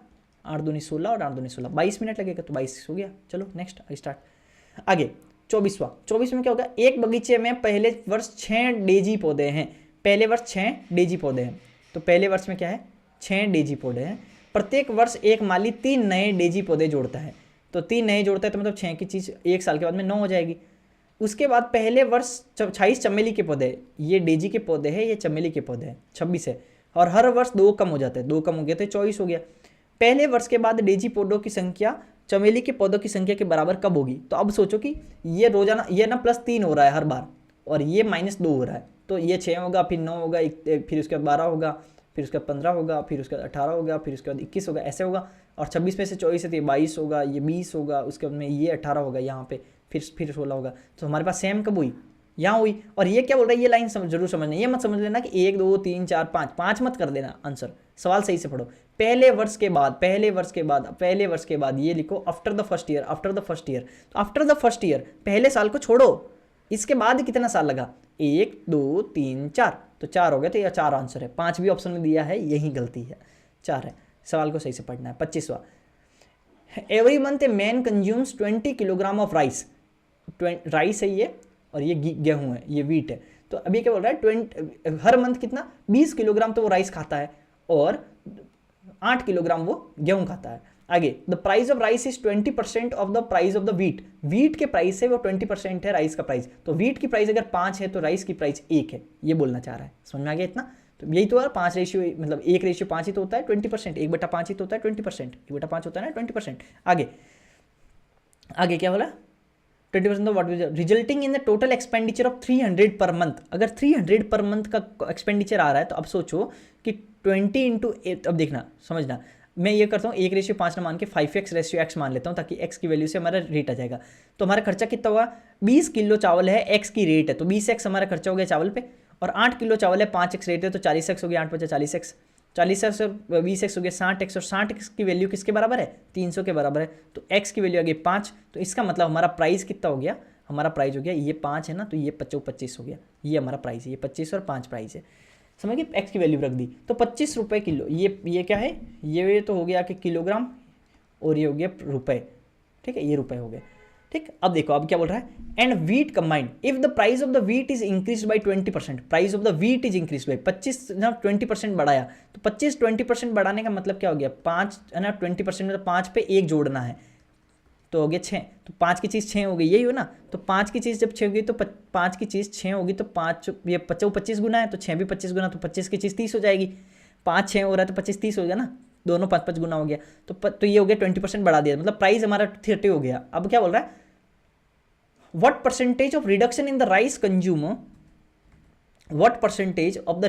8 दूनी 16 और 8 दूनी 16, 22 मिनट लगेगा। तो 22 हो गया। चलो नेक्स्ट स्टार्ट। आगे 24वां में क्या होगा? एक बगीचे में पहले वर्ष 6 डेजी पौधे हैं। पहले वर्ष 6 डेजी पौधे हैं। तो पहले वर्ष में क्या है? 6 डेजी पौधे हैं। प्रत्येक वर्ष एक माली 3 नए डेजी पौधे जोड़ता है। तो 3 नए जोड़ता है तो मतलब 6 की चीज़ 1 साल के बाद में 9 हो जाएगी। उसके बाद पहले वर्ष 26 चमेली के पौधे, ये डेजी के पौधे हैं, ये चमेली के पौधे हैं, 26 है। और हर वर्ष 2 कम हो जाते हैं, 2 कम हो गया तो 24 हो गया। पहले वर्ष के बाद डेजी पौधों की संख्या चमेली के पौधों की संख्या के बराबर कब होगी? तो अब सोचो कि ये रोजाना ये ना +3 हो रहा है हर बार, और ये -2 हो रहा है। तो ये 6 होगा, फिर 9 होगा, फिर उसके बाद 12 होगा, फिर उसके बाद 15 होगा, फिर उसके बाद 18 होगा, फिर उसके बाद 21 होगा, ऐसे होगा। और 26 में से 24 है तो ये 22 होगा, ये 20 होगा, उसके बाद में ये 18 होगा यहाँ पे, फिर 16 होगा। तो हमारे पास सेम कब हुई? यहाँ हुई। और ये क्या बोल रहा है? ये लाइन जरूर समझना। ये मत समझ लेना कि 1 2 3 4 5 मत कर देना आंसर। सवाल सही से पढ़ो। पहले वर्ष के बाद ये लिखो आफ्टर द फर्स्ट ईयर। तो आफ्टर द फर्स्ट ईयर पहले साल को छोड़ो, इसके बाद कितना साल लगा? 1 2 3 4, तो 4 हो गया। तो यह 4 आंसर है। 5 भी ऑप्शन में दिया है, यही गलती है, 4 है। सवाल को सही से पढ़ना है। 25वां, every month a man consumes 20 kilogram of rice. Rice है ये, और ये गेहूं है, ये वीट है। तो अभी क्या बोल रहा है? 20 हर मंथ कितना? 20 किलोग्राम तो वो राइस खाता है, और 8 किलोग्राम वो गेहूं खाता है। आगे, the price of rice is 20% of the price of the wheat. Wheat के प्राइस से वो 20% है राइस का प्राइस। तो वीट की प्राइस अगर 5 है तो राइस की प्राइस 1 है, ये बोलना चाह रहा है। समझ में आ गया इतना? तो यही तो है 5 रेशियो, मतलब 1:5 ही तो होता है 20%, 1/5 ही तो होता है 20%, 1/5 होता है ना 20%। आगे क्या बोला? 20% of what resulting in the total expenditure of 300 per month. अगर 300 पर मंथ का एक्सपेंडिचर आ रहा है तो अब सोचो कि 20 इंटू, अब देखना समझना, मैं ये करता हूँ 1:5 ना मान के 5x/x मान लेता हूँ, ताकि x की वैल्यू से हमारा रेट आ जाएगा। तो हमारा खर्चा कितना हुआ, 20 किलो चावल है, x की रेट है तो 20x हमारा खर्चा हो गया चावल पे, और 8 किलो चावल है, 5x रेट है तो 40x हो गया, 8 बचा 40x, 40x और 20x हो गया 60x, और 60x की वैल्यू किसके बराबर है, 300 के बराबर है, तो x की वैल्यू आ गई 5। तो इसका मतलब हमारा प्राइस कितना हो गया, हमारा प्राइस हो गया ये 5 है ना, तो ये 25 हो गया, ये हमारा प्राइस है, ये 25 और 5 प्राइस है, समझ गए, एक्स की वैल्यू रख दी। तो 25 रुपये किलो, ये क्या है, ये तो हो गया कि किलोग्राम, और ये हो गया रुपये, ठीक है, ये रुपये हो गए, ठीक। अब देखो अब क्या बोल रहा है, and wheat combined if the price of the wheat is increase by 20%, price of the wheat is increase by 25 ना 20% बढ़ाया, तो 25-20% बढ़ाने का मतलब क्या हो गया, 5 है ना, 20% में तो 5 पे 1 जोड़ना है, तो हो गया 6, तो 5 की चीज़ 6 हो गई, यही हो ना, तो 5 की चीज़ जब 6 होगी तो 5 की चीज़ 6 होगी, तो 5 ये 25 गुना है, तो 6 भी 25 गुना, तो 25 की चीज़ 30 हो जाएगी, 5 6 हो रहा है तो 25 30 हो गया ना, दोनों 5 गुना हो गया, तो ये हो गया 20% बढ़ा दिया, मतलब प्राइस हमारा 30 हो गया। अब क्या बोल रहा है, what percentage of reduction in the rice consumer, what percentage of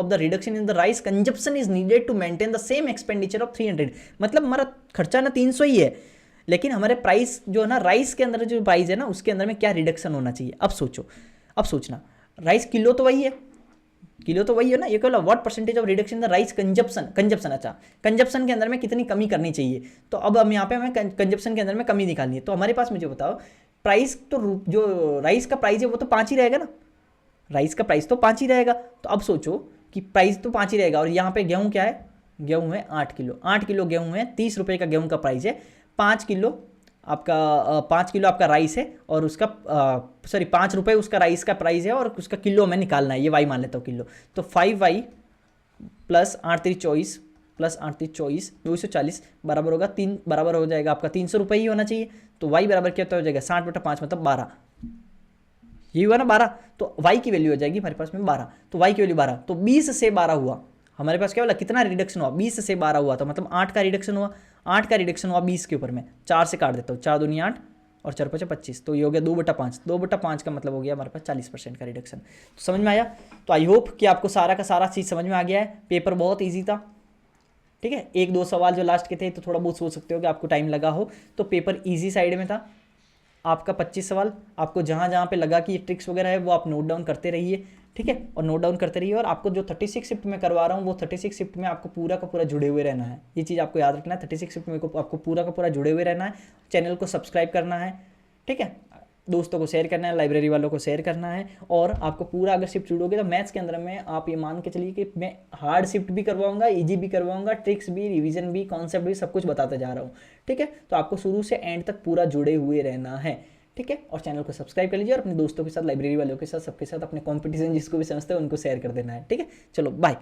the reduction in the rice consumption is needed to maintain the same expenditure of 300, मतलब हमारा खर्चा ना 300 ही है, लेकिन हमारे प्राइस जो है ना, राइस के अंदर जो प्राइस है ना, उसके अंदर में क्या रिडक्शन होना चाहिए। अब सोचो, अब सोचना, राइस किलो तो वही है, किलो तो वही है ना, ये कहला what percentage of reduction in the rice consumption, अच्छा कंजप्शन के अंदर में कितनी कमी करनी चाहिए, तो अब हम यहाँ पे हमें कंजप्शन के अंदर में कमी निकालनी है, तो हमारे पास मुझे बताओ प्राइस तो जो राइस का प्राइस है वो तो 5 ही रहेगा ना, राइस का प्राइस तो 5 ही रहेगा, तो अब सोचो कि प्राइस तो 5 ही रहेगा, और यहाँ पे गेहूँ क्या है, गेहूँ है 8 किलो, 8 किलो गेहूँ है, 30 रुपये का गेहूँ का प्राइस है, 5 किलो आपका राइस है, और उसका 5 रुपये उसका राइस का प्राइस है, और उसका किलो में निकालना है, ये वाई मान लेता हूँ किलो, तो 5y प्लस 8×3 = 24 प्लस 8×3 = 240 बराबर होगा 3, बराबर हो जाएगा आपका 300 रुपये ही होना चाहिए, तो y बराबर क्या हो जाएगा 60/5 मतलब 12, ये हुआ ना 12, तो y की वैल्यू हो जाएगी हमारे पास में 12, तो y की वैल्यू 12, तो 20 से 12 हुआ हमारे पास, क्या बोला कितना रिडक्शन हुआ, 20 से 12 हुआ, तो मतलब 8 का रिडक्शन हुआ, 8 का रिडक्शन हुआ 20 के ऊपर में, 4 से काट देता हूँ, 4 दूनी 8 और 4 5 25, तो ये हो गया 2/5, 2/5 का मतलब हो गया हमारे पास 40% का रिडक्शन। तो समझ में आया, तो आई होप कि आपको सारा का सारा चीज़ समझ में आ गया है, पेपर बहुत ईजी था, ठीक है, 1-2 सवाल जो लास्ट के थे तो थोड़ा बहुत सोच सकते हो कि आपको टाइम लगा हो, तो पेपर ईजी साइड में था आपका। 25 सवाल आपको जहाँ जहाँ पे लगा कि ये ट्रिक्स वगैरह है वो आप नोट डाउन करते रहिए, ठीक है, और नोट डाउन करते रहिए, और आपको जो 36 शिफ्ट में करवा रहा हूँ वो 36 शिफ्ट में आपको पूरा का पूरा जुड़े हुए रहना है, ये चीज़ आपको याद रखना है, 36 शिफ्ट में आपको पूरा का पूरा जुड़े हुए रहना है, चैनल को सब्सक्राइब करना है, ठीक है, दोस्तों को शेयर करना है, लाइब्रेरी वालों को शेयर करना है, और आपको पूरा अगर शिफ्ट जुड़ोगे तो मैथ्स के अंदर में आप ये मान के चलिए कि मैं हार्ड शिफ्ट भी करवाऊंगा, इजी भी करवाऊंगा, ट्रिक्स भी, रिवीजन भी, कॉन्सेप्ट भी, सब कुछ बताते जा रहा हूँ, ठीक है, तो आपको शुरू से एंड तक पूरा जुड़े हुए रहना है, ठीक है, और चैनल को सब्सक्राइब कर लीजिए, और अपने दोस्तों के साथ, लाइब्रेरी वालों के साथ, सबके साथ, अपने कॉम्पिटिशन जिसको भी समझते हैं उनको शेयर कर देना है, ठीक है, चलो बाय।